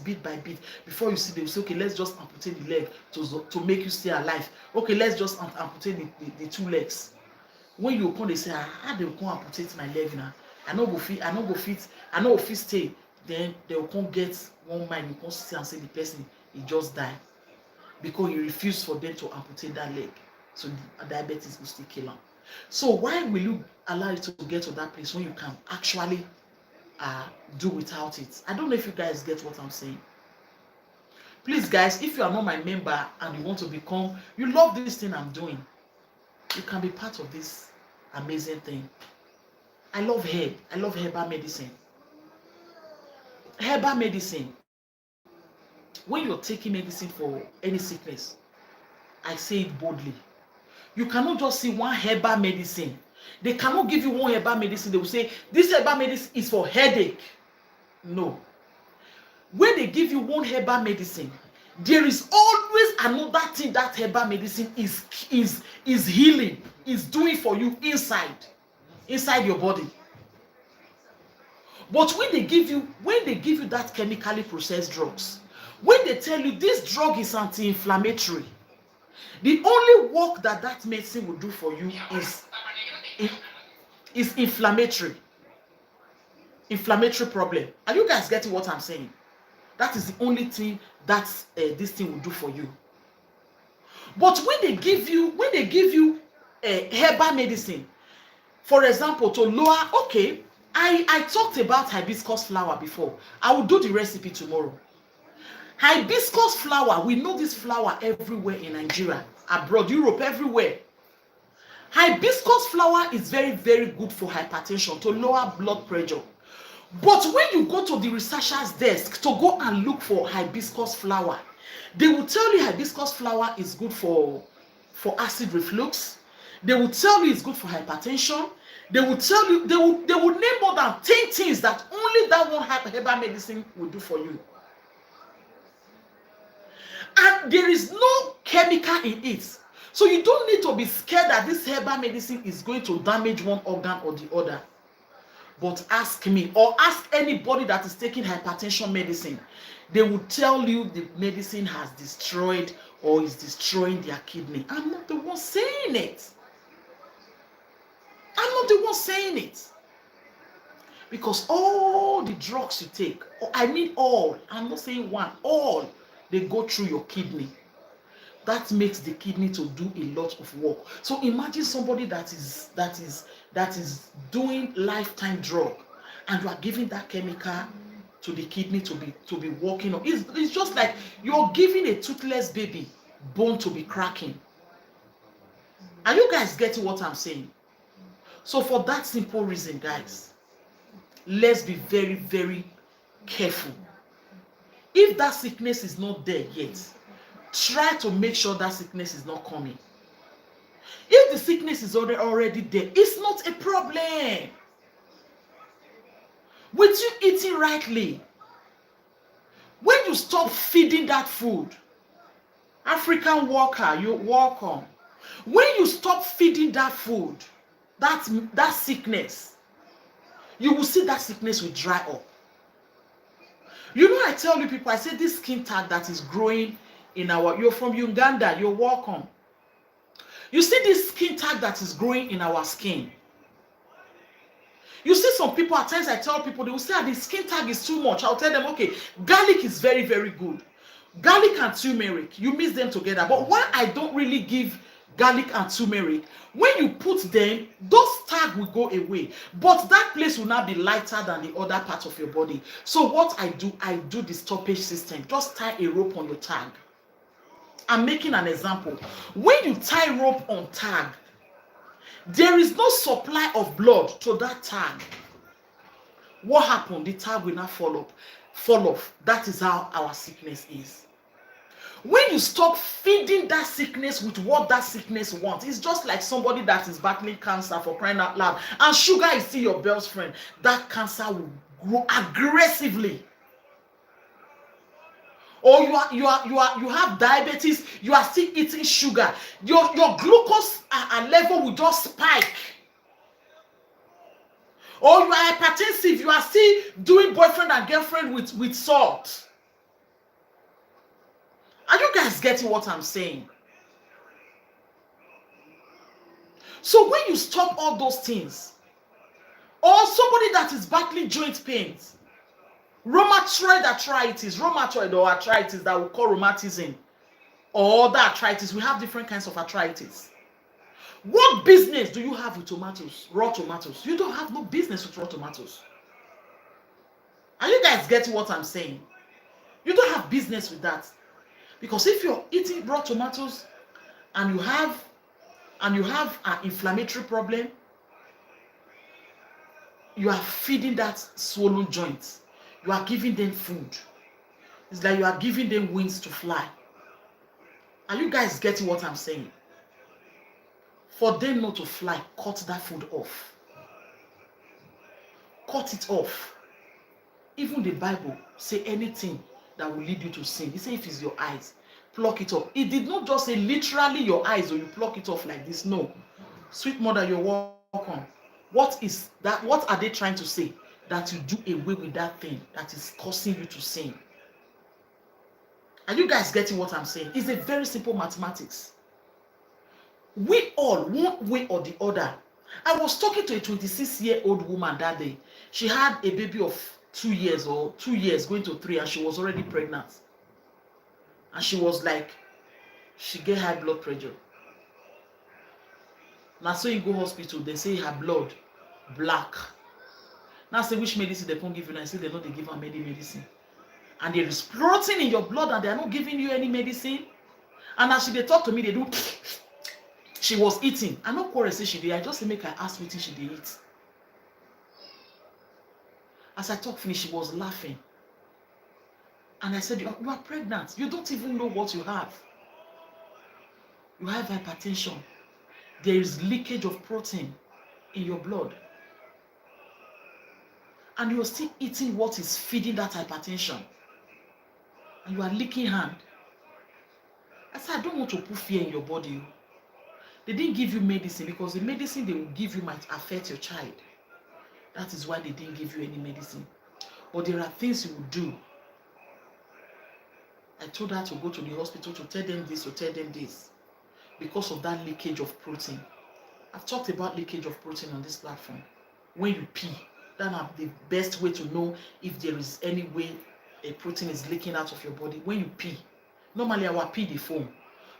Before you see, they will say, okay, let's just amputate the leg to make you stay alive. Okay, let's just amputate the two legs. When you come, they say, how they will come amputate my leg now? I know go fit stay. Then they will come get one mind. You come see and say the person he just died because he refused for them to amputate that leg. So diabetes will still kill him. So why will you allow it to get to that place when you can actually do without it? I don't know if you guys get what I'm saying. Please, guys, if you are not my member and you want to become, you love this thing I'm doing, you can be part of this amazing thing. I love herb. I love herbal medicine. Herbal medicine. When you're taking medicine for any sickness, I say it boldly. You cannot just see one herbal medicine. They cannot give you one herbal medicine. They will say, this herbal medicine is for headache. No. When they give you one herbal medicine, there is always another thing that herbal medicine is healing, is doing for you inside your body. But when they give you that chemically processed drugs, when they tell you this drug is anti-inflammatory, the only work that medicine will do for you is inflammatory problem. Are you guys getting what I'm saying? That is the only thing that this thing will do for you. But when they give you herbal medicine, for example, to lower, okay, I talked about hibiscus flower before. I will do the recipe tomorrow. Hibiscus flower, we know this flower everywhere in Nigeria, abroad, Europe, everywhere. Hibiscus flower is very, very good for hypertension, to lower blood pressure. But when you go to the researcher's desk to go and look for hibiscus flower, they will tell you hibiscus flower is good for acid reflux. They will tell you it's good for hypertension. They will tell you, they will name more than 10 things that only that one herbal medicine will do for you. And there is no chemical in it. So you don't need to be scared that this herbal medicine is going to damage one organ or the other. But ask me or ask anybody that is taking hypertension medicine. They will tell you the medicine has destroyed or is destroying their kidney. I'm not the one saying it. I'm not the one saying it. Because all the drugs you take, I mean all, I'm not saying one, all, they go through your kidney. That makes the kidney to do a lot of work. So imagine somebody that is doing lifetime drug, and you are giving that chemical to the kidney to be working on. It's just like you're giving a toothless baby bone to be cracking. Are you guys getting what I'm saying? So for that simple reason, guys, let's be very, very careful. If that sickness is not there yet, try to make sure that sickness is not coming. If the sickness is already there, it's not a problem. With you eating rightly, when you stop feeding that food, African worker, you're welcome. When you stop feeding that food, that sickness, you will see that sickness will dry up. You know, I tell you people, I say this skin tag that is growing you're from Uganda, you're welcome. You see this skin tag that is growing in our skin. You see some people, at times I tell people, they will say, the skin tag is too much. I'll tell them, okay, garlic is very, very good. Garlic and turmeric, you mix them together. But why I don't really give garlic and turmeric, when you put them, those tags will go away. But that place will now be lighter than the other part of your body. So what I do the stoppage system. Just tie a rope on your tag. I'm making an example. When you tie rope on tag, there is no supply of blood to that tag. What happened? The tag will not fall off. That is how our sickness is. When you stop feeding that sickness with what that sickness wants, it's just like somebody that is battling cancer, for crying out loud, and sugar is still your best friend. That cancer will grow aggressively. Or you have diabetes, you are still eating sugar. Your glucose level will just spike. Or you are hypertensive, you are still doing boyfriend and girlfriend with salt. Are you guys getting what I'm saying? So when you stop all those things, or somebody that is battling joint pains, rheumatoid or arthritis that we call rheumatism, or the arthritis, we have different kinds of arthritis. What business do you have with tomatoes, raw tomatoes? You don't have no business with raw tomatoes. Are you guys getting what I'm saying? You don't have business with that. Because if you're eating raw tomatoes and you have an inflammatory problem, you are feeding that swollen joint. You are giving them food. It's like you are giving them wings to fly. Are you guys getting what I'm saying? For them not to fly, cut that food off. Cut it off. Even the Bible say anything that will lead you to sin. He said if it's your eyes, pluck it off. It did not just say literally your eyes or you pluck it off like this. No. Sweet mother, you're welcome. What is that? What are they trying to say? That you do away with that thing that is causing you to sin. Are you guys getting what I'm saying? It's a very simple mathematics. We all, one way or the other. I was talking to a 26-year-old woman that day. She had a baby of 2 years going to 3, and she was already pregnant. And she was like, she get high blood pressure. Now so you go hospital, they say her blood black. Now say which medicine they can't give you? And I say they know they give her medicine. And there is protein in your blood and they are not giving you any medicine. And as they talk to me, they do. She was eating. I no quarrel say she did. I just say make her ask what she did eat. As I talked finish, she was laughing. And I said, you are pregnant. You don't even know what you have. You have hypertension. There is leakage of protein in your blood. And you're still eating what is feeding that hypertension. And you are leaking hand. I said, I don't want to put fear in your body. They didn't give you medicine because the medicine they will give you might affect your child. That is why they didn't give you any medicine. But there are things you will do. I told her to go to the hospital to tell them this, to tell them this. Because of that leakage of protein. I've talked about leakage of protein on this platform. When you pee, that's the best way to know if there is any way a protein is leaking out of your body. When you pee, normally our pee dey foam,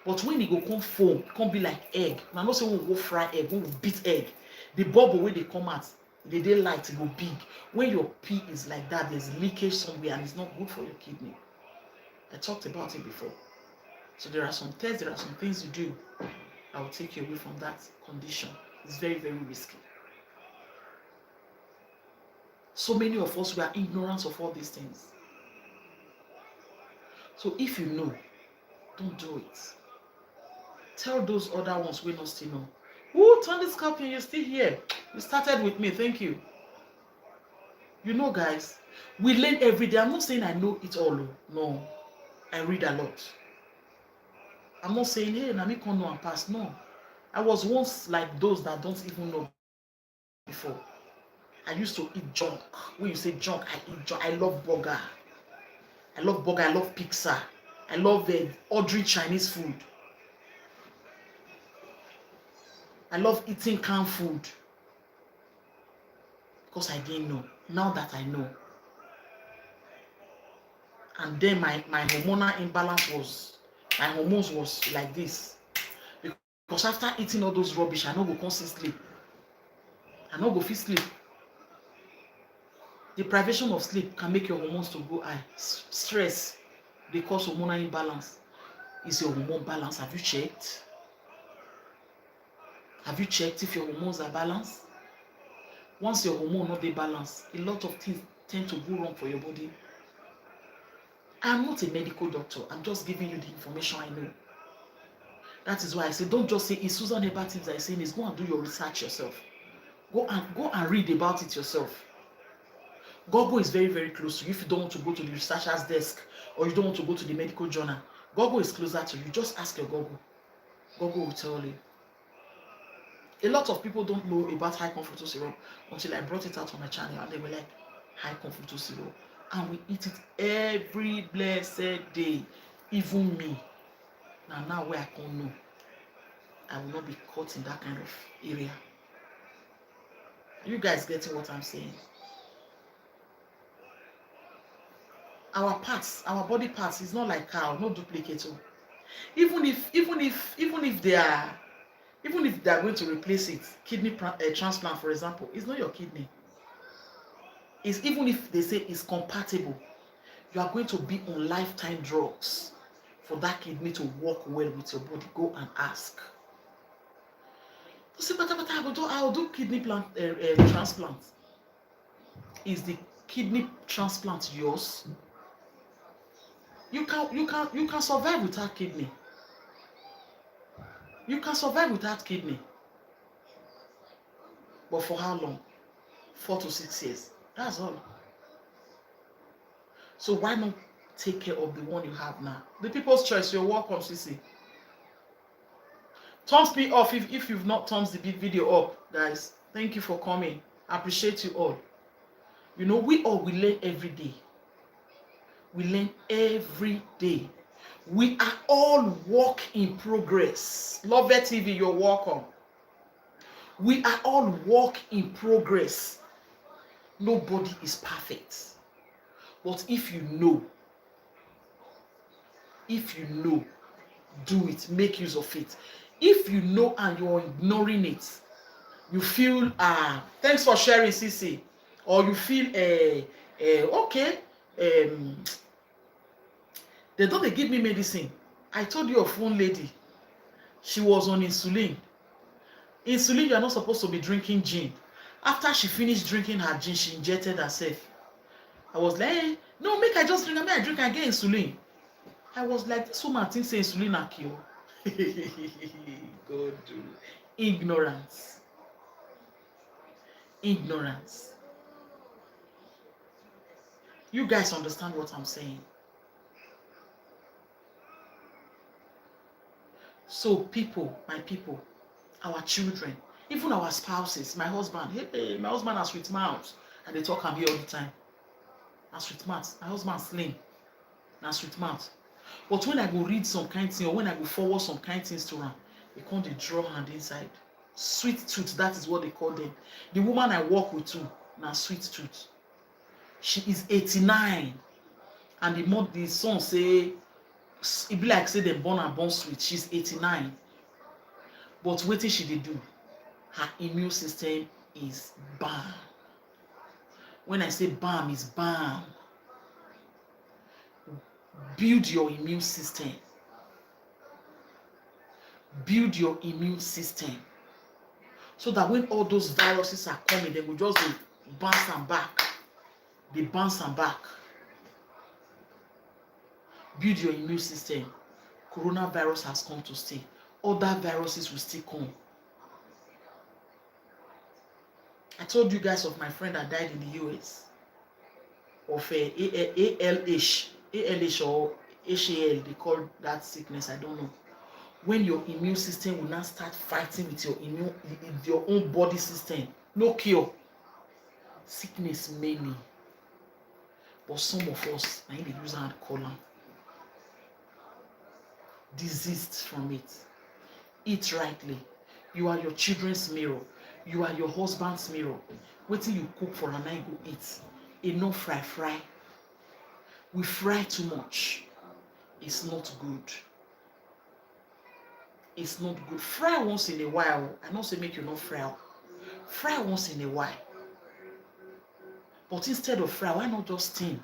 but when e go come foam, it come be like egg. Na no say we go fry egg, when we beat egg, the bubble wey dey come out, the dey light, e go big. When your pee is like that, there's leakage somewhere and it's not good for your kidney. I talked about it before. So there are some tests, there are some things you do that will take you away from that condition. It's very, very risky. So many of us, we are ignorant of all these things. So if you know, don't do it. Tell those other ones we not still know. Woo, Tony Scorpion, you're still here. You started with me, thank you. You know, guys, we learn every day. I'm not saying I know it all. No, I read a lot. I'm not saying, hey, Nami can know and pass. No, I was once like those that don't even know before. I used to eat junk. When you say junk, I eat junk. I love burger. I love pizza. I love ordering Chinese food. I love eating canned food. Because I didn't know. Now that I know. And then my hormonal imbalance was, my hormones was like this. Because after eating all those rubbish, I no go come sleep. I no go fit sleep. Deprivation of sleep can make your hormones to go high. Stress, they cause hormonal imbalance. Is your hormone balance? Have you checked? Have you checked if your hormones are balanced? Once your hormone not dey balanced, a lot of things tend to go wrong for your body. I'm not a medical doctor. I'm just giving you the information I know. That is why I say, don't just say, it's Susan Ebert things I'm saying, is go and do your research yourself. Go and read about it yourself. Google is very, very close to you. If you don't want to go to the researcher's desk or you don't want to go to the medical journal, Google is closer to you. Just ask your Google. Google will tell you. A lot of people don't know about high confructose syrup until I brought it out on my channel and they were like, high confructose syrup. And we eat it every blessed day. Even me. Now where I can't know, I will not be caught in that kind of area. Are you guys getting what I'm saying? Our parts, our body parts is not like cow, no duplicate. Even if they are going to replace it, kidney transplant, for example, it's not your kidney. It's even if they say it's compatible, you are going to be on lifetime drugs for that kidney to work well with your body. Go and ask. You say, but I'll do kidney transplant. Is the kidney transplant yours? You can survive without kidney. You can survive without kidney. But for how long? 4 to 6 years. That's all. So why not take care of the one you have now? The people's choice. You're welcome, Sisi. Thumbs me off if you've not thumbs the video up, guys. Thank you for coming. I appreciate you all. You know, we learn every day. We learn every day. We are all work in progress. Love It TV, you're welcome. We are all work in progress. Nobody is perfect. But if you know, do it, make use of it. If you know and you're ignoring it, you feel, thanks for sharing, Sisi. Or you feel, okay, they don't give me medicine. I told you of one lady, she was on insulin. Insulin, you are not supposed to be drinking gin. After she finished drinking her gin, she injected herself. I was like, hey, no, make I just drink. I mean, I drink and get insulin. I was like, this woman thinks say insulin na kill. God, ignorance. Ignorance. You guys understand what I'm saying? So people, my people, our children, even our spouses, my husband, hey, my husband has sweet mouth, and they talk am here all the time. Na sweet mouth. My husband slim. Na sweet mouth. But when I go read some kind thing or when I go forward some kind things to am, they come dey draw hand inside. Sweet tooth, that is what they call them. The woman I work with too, na sweet tooth. She is 89, and the son say e be like say dem born am born sweet. She's 89, but wetin she dey do? Her immune system is bam. When I say bam, is bam. Build your immune system. Build your immune system. So that when all those viruses are coming, they will just bounce them back. They bounce them back. Build your immune system. Coronavirus has come to stay. Other viruses will still come. I told you guys of my friend that died in the US of ALH or HAL, they call that sickness, I don't know. When your immune system will now start fighting with your own body system, no cure. Sickness many, but some of us, I need to use hand call them, diseased from it. Eat rightly. You are your children's mirror. You are your husband's mirror. Wait till you cook for an eye go eat. Enough fry. We fry too much. It's not good. It's not good. Fry once in a while. I not say make you not fry. Fry once in a while. But instead of fry, why not just steam?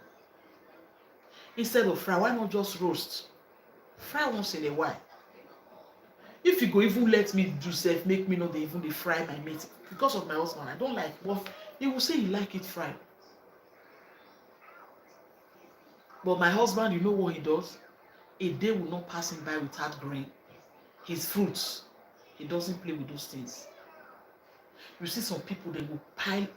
Instead of fry, why not just roast? Fry once in a while. If you go even let me do self, make me not even dey fry my meat. Because of my husband, I don't like, but he will say he like it fried. But my husband, you know what he does? A day will not pass him by without grain. His fruits, he doesn't play with those things. You see some people, they will pile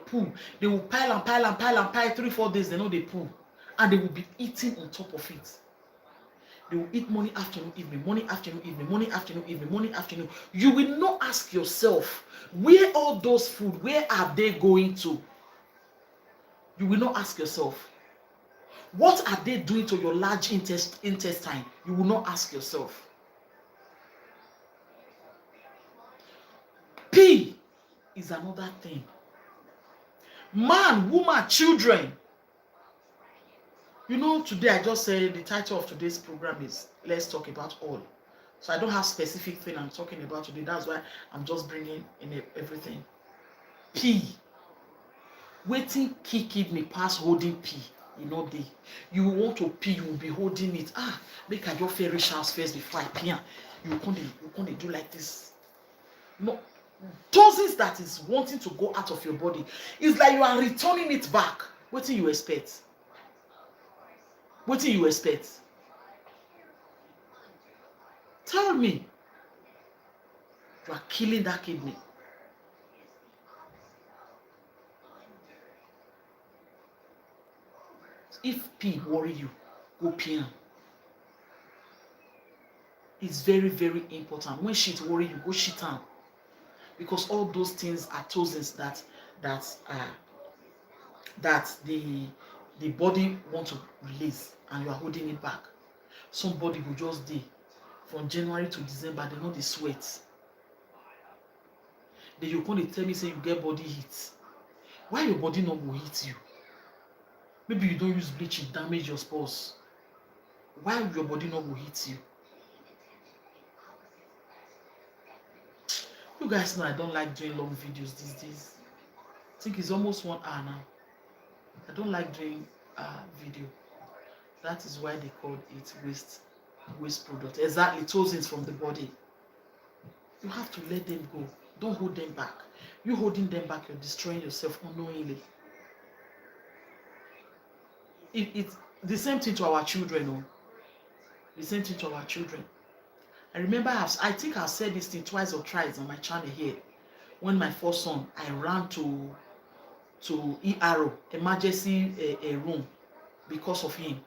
poo. They will pile and pile 3-4 days, they know they poo. And they will be eating on top of it. They will eat morning, afternoon, evening, morning, afternoon, evening, morning, afternoon, evening, morning, afternoon. You will not ask yourself, where all those food, where are they going to? You will not ask yourself. What are they doing to your large intestine? You will not ask yourself. P is another thing. Man, woman, children. You know, today I just said the title of today's program is Let's Talk About All. So I don't have specific thing I'm talking about today. That's why I'm just bringing in everything. P. Waiting key kidney pass holding P. You know, you want to pee, you will be holding it. Make I just fair reach house first before I pee. You can't do like this. No. Dozens that is wanting to go out of your body. It's like you are returning it back. What do you expect? What do you expect? Tell me. You are killing that kidney. If pee worry you, go pee. It's very, very important. When shit worry you, go shit down. Because all those things are toxins that the body want to release, and you are holding it back. Somebody will just day from January to December, they know the sweat. Then you come to tell me say you get body heat. Why your body not go hit you? Maybe you don't use bleach, it damage your spores. Why your body not go hit you? You guys know I don't like doing long videos these days. I think it's almost 1 hour now. I don't like doing video. That is why they call it waste product. Exactly, toxins from the body. You have to let them go. Don't hold them back. You holding them back, you're destroying yourself unknowingly. it's the same thing to our children. Oh, the same thing to our children. I remember I think I've said this thing twice or thrice on my channel here. When my first son, I ran to ERO, emergency room, because of him,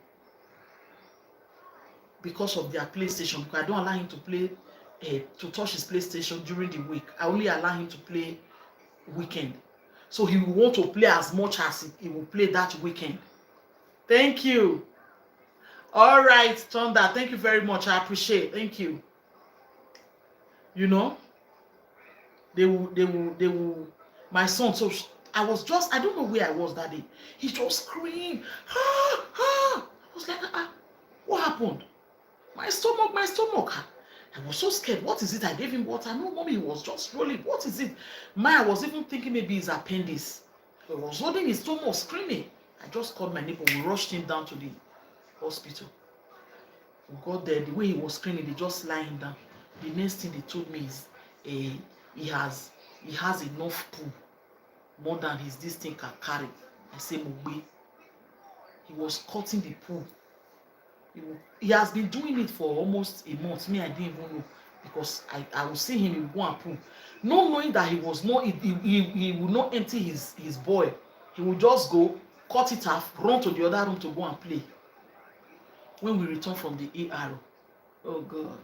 because of their PlayStation. Because I don't allow him to play, to touch his PlayStation during the week. I only allow him to play weekend. So he will want to play as much as he will play that weekend. Thank you. All right, Thunder, thank you very much. I appreciate. Thank you. You know, they will. My son, so I don't know where I was that day. He just screamed, ah, ah. I was like, what happened? My stomach. I was so scared. What is it? I gave him water. No, mommy, he was just rolling. What is it? I was even thinking maybe his appendix. He was holding his stomach, screaming. I just called my neighbor. We rushed him down to the hospital. We got there. The way he was screaming, they just lying him down. The next thing they told me is he has enough poo, more than this thing can carry. I say, Mugbe. He was cutting the poo. He has been doing it for almost a month. Me, I didn't even know, because I will see him, he will go and poo. Not knowing that he will not empty his boy. He will just go, cut it off, run to the other room to go and play. When we return from the ER, oh God.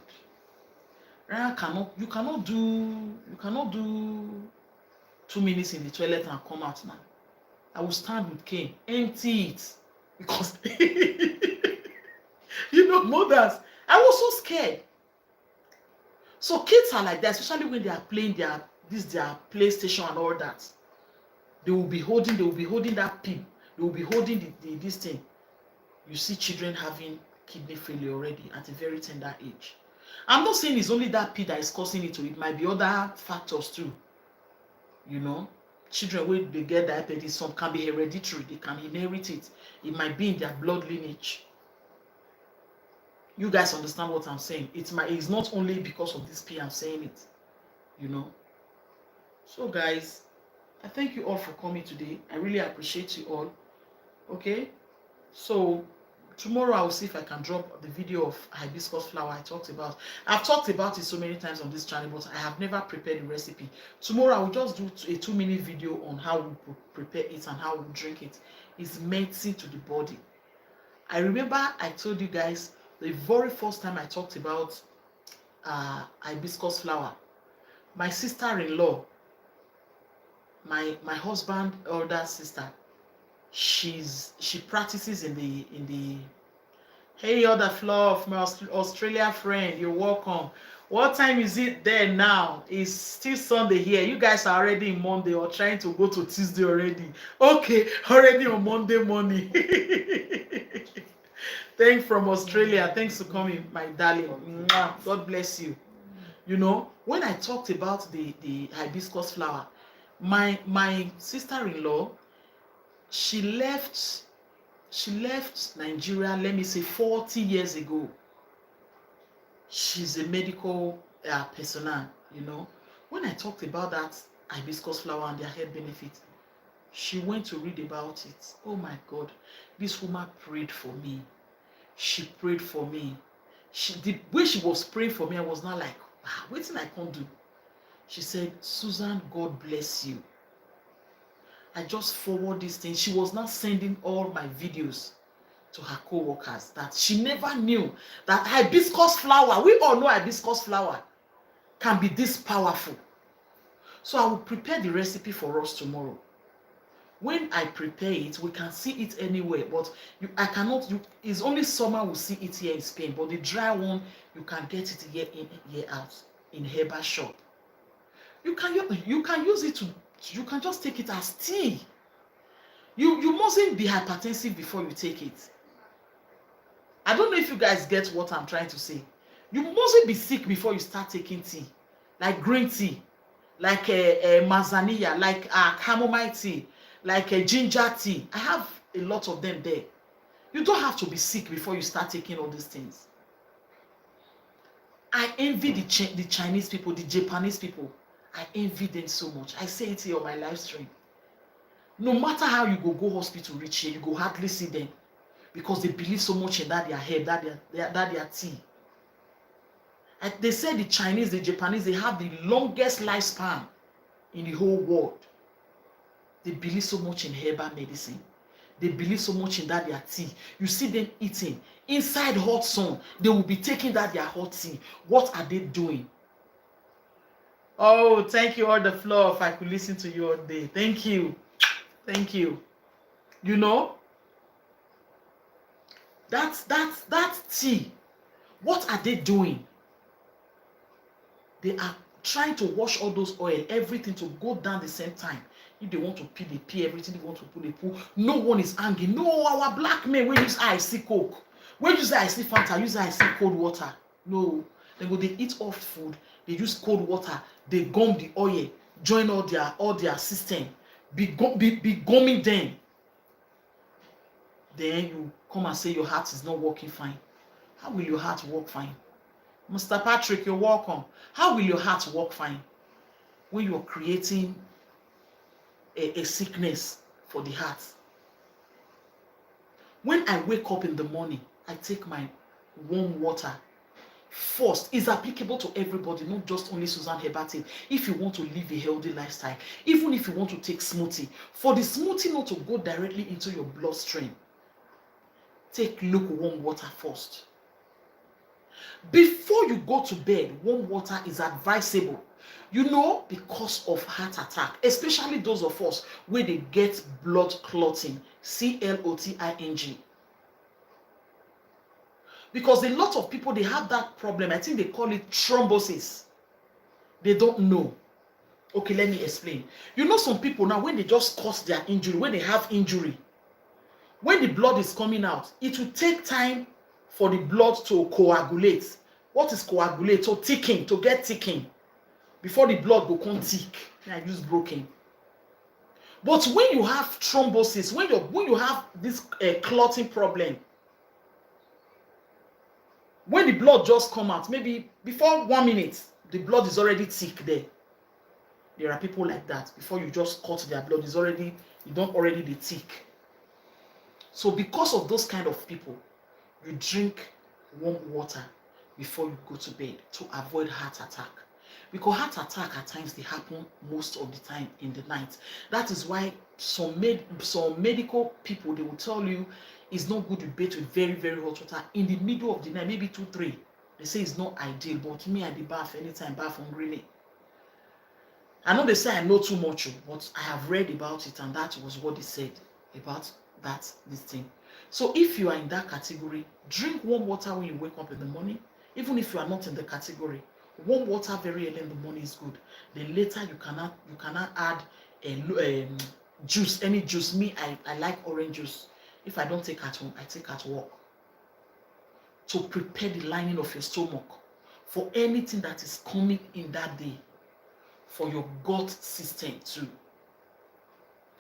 You cannot do 2 minutes in the toilet and come out now. I will stand with cane, empty it, because you know, mothers, I was so scared. So kids are like that, especially when they are playing their PlayStation and all that. They will be holding that pin. They will be holding this thing. You see children having kidney failure already at a very tender age. I'm not saying it's only that pin that is causing it. It might be other factors too. You know, children when they get diabetes, some can be hereditary. They can inherit it. It might be in their blood lineage. You guys understand what I'm saying? It's not only because of this pin I'm saying it. You know. So guys, I thank you all for coming today. I really appreciate you all. Okay, so tomorrow I will see if I can drop the video of hibiscus flower I talked about. I've talked about it so many times on this channel, but I have never prepared the recipe. Tomorrow I will just do a 2-minute video on how we prepare it and how we drink it. It's medicine to the body. I remember I told you guys the very first time I talked about hibiscus flower. My sister-in-law, my husband older sister, she practices in the hey, other floor of my Australia friend, you're welcome. What time is it there now? It's still Sunday here. You guys are already in Monday or trying to go to Tuesday already. Okay, already on Monday morning. Thanks from Australia. Thanks for coming, my darling. God bless you. You know, when I talked about the hibiscus flower, my sister-in-law, she left Nigeria, let me say 40 years ago. She's a medical personnel, you know. When I talked about that hibiscus flower and their health benefits, she went to read about it. Oh my God, this woman prayed for me. She prayed for me. The way she was praying for me, I was not like, wow, what thing I can't do. She said, Susan, God bless you. I just forward this thing. She was not sending all my videos to her co-workers that she never knew that hibiscus flower, we all know hibiscus flower, can be this powerful. So I will prepare the recipe for us tomorrow. When I prepare it, we can see it anywhere, but it's only summer will see it here in Spain, but the dry one, you can get it year in, year out in herbal shop. You can use it you can just take it as tea. You mustn't be hypertensive before you take it. I don't know if you guys get what I'm trying to say. You mustn't be sick before you start taking tea, like green tea, like manzanilla, like chamomile tea, like ginger tea. I have a lot of them there. You don't have to be sick before you start taking all these things. I envy the Chinese people, the Japanese people. I envy them so much. I say it here on my live stream. No matter how you go hospital reach here, you go hardly see them. because they believe so much in that their herb, that their tea. And they say the Chinese, the Japanese, they have the longest lifespan in the whole world. They believe so much in herbal medicine. They believe so much in that their tea. You see them eating inside hot sun. They will be taking that their hot tea. What are they doing? Oh, thank you all the floor. If I could listen to you all day. Thank you. Thank you. You know, that tea. What are they doing? They are trying to wash all those oil, everything to go down the same time. If they want to pee, they pee. Everything they want to put, they put. No one is angry. No, our black men, we use icy Coke. We use icy Fanta, use icy cold water. No. They go, they eat off food. They use cold water. They gum the oil. Join all their system. Be gumming them. Then you come and say your heart is not working fine. How will your heart work fine? Mr. Patrick, you're welcome. How will your heart work fine when you're creating a sickness for the heart? When I wake up in the morning, I take my warm water. First, is applicable to everybody, not just only Susan Herbati. If you want to live a healthy lifestyle, even if you want to take smoothie, for the smoothie not to go directly into your bloodstream, take lukewarm water first. Before you go to bed, warm water is advisable. You know, because of heart attack, especially those of us where they get blood clotting, clotting. Because a lot of people, they have that problem. I think they call it thrombosis. They don't know. Okay, let me explain. You know, some people now, when they just cause their injury, when they have injury, when the blood is coming out, it will take time for the blood to coagulate. What is coagulate? So thickening, to get thickening. Before the blood will come thick. I use broken. But when you have thrombosis, when you have this clotting problem, when the blood just come out, maybe before 1 minute, the blood is already thick there. There are people like that. Before you just cut their blood, you don't already be thick. So because of those kind of people, you drink warm water before you go to bed to avoid heart attack. Because heart attack at times, they happen most of the time in the night. That is why some medical people, they will tell you it's not good to bathe with very, very hot water in the middle of the night, maybe 2, 3. They say it's not ideal, but me, I did bath anytime, bath hungry. I know they say I know too much, but I have read about it, and that was what they said about this thing. So if you are in that category, drink warm water when you wake up in the morning. Even if you are not in the category, warm water very early in the morning is good. Then later you cannot add juice, any juice. Me, I like orange juice. If I don't take at home, I take at work. To prepare the lining of your stomach for anything that is coming in that day, for your gut system too.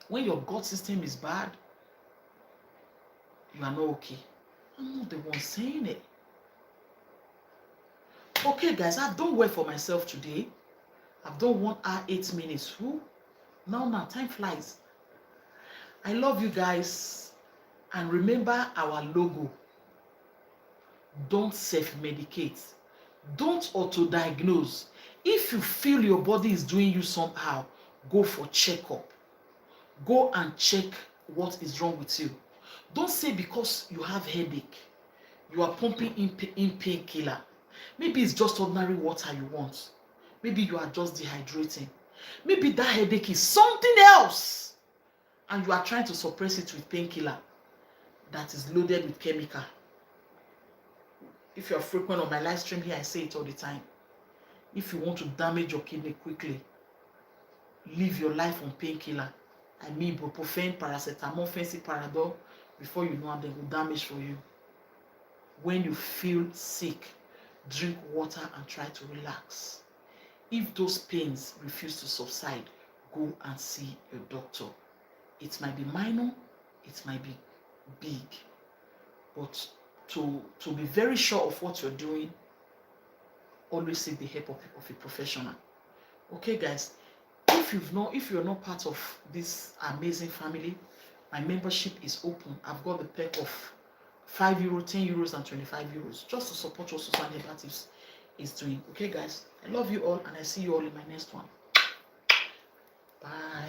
When your gut system is bad, you are not okay. I'm not the one saying it. Okay, guys, I've done well for myself today. I've done 1 hour, 8 minutes. Now, time flies. I love you guys. And remember our logo. Don't self-medicate. Don't auto-diagnose. If you feel your body is doing you somehow, go for checkup. Go and check what is wrong with you. Don't say because you have headache, you are pumping in painkiller. Maybe it's just ordinary water you want. Maybe you are just dehydrating. Maybe that headache is something else, and you are trying to suppress it with painkiller that is loaded with chemical. If you are frequent on my live stream here, I say it all the time. If you want to damage your kidney quickly, live your life on painkiller. I mean ibuprofen, paracetamol, fancy Panadol. Before you know, they will damage for you. When you feel sick, drink water and try to relax. If those pains refuse to subside, go and see your doctor. It might be minor, it might be big, but to be very sure of what you're doing, always seek the help of a professional. Okay, guys, if you're not part of this amazing family, my membership is open. I've got the perk of 5 euro, 10 euros, and 25 euros just to support what Susan Ebert is doing. Okay, guys, I love you all, and I see you all in my next one. Bye.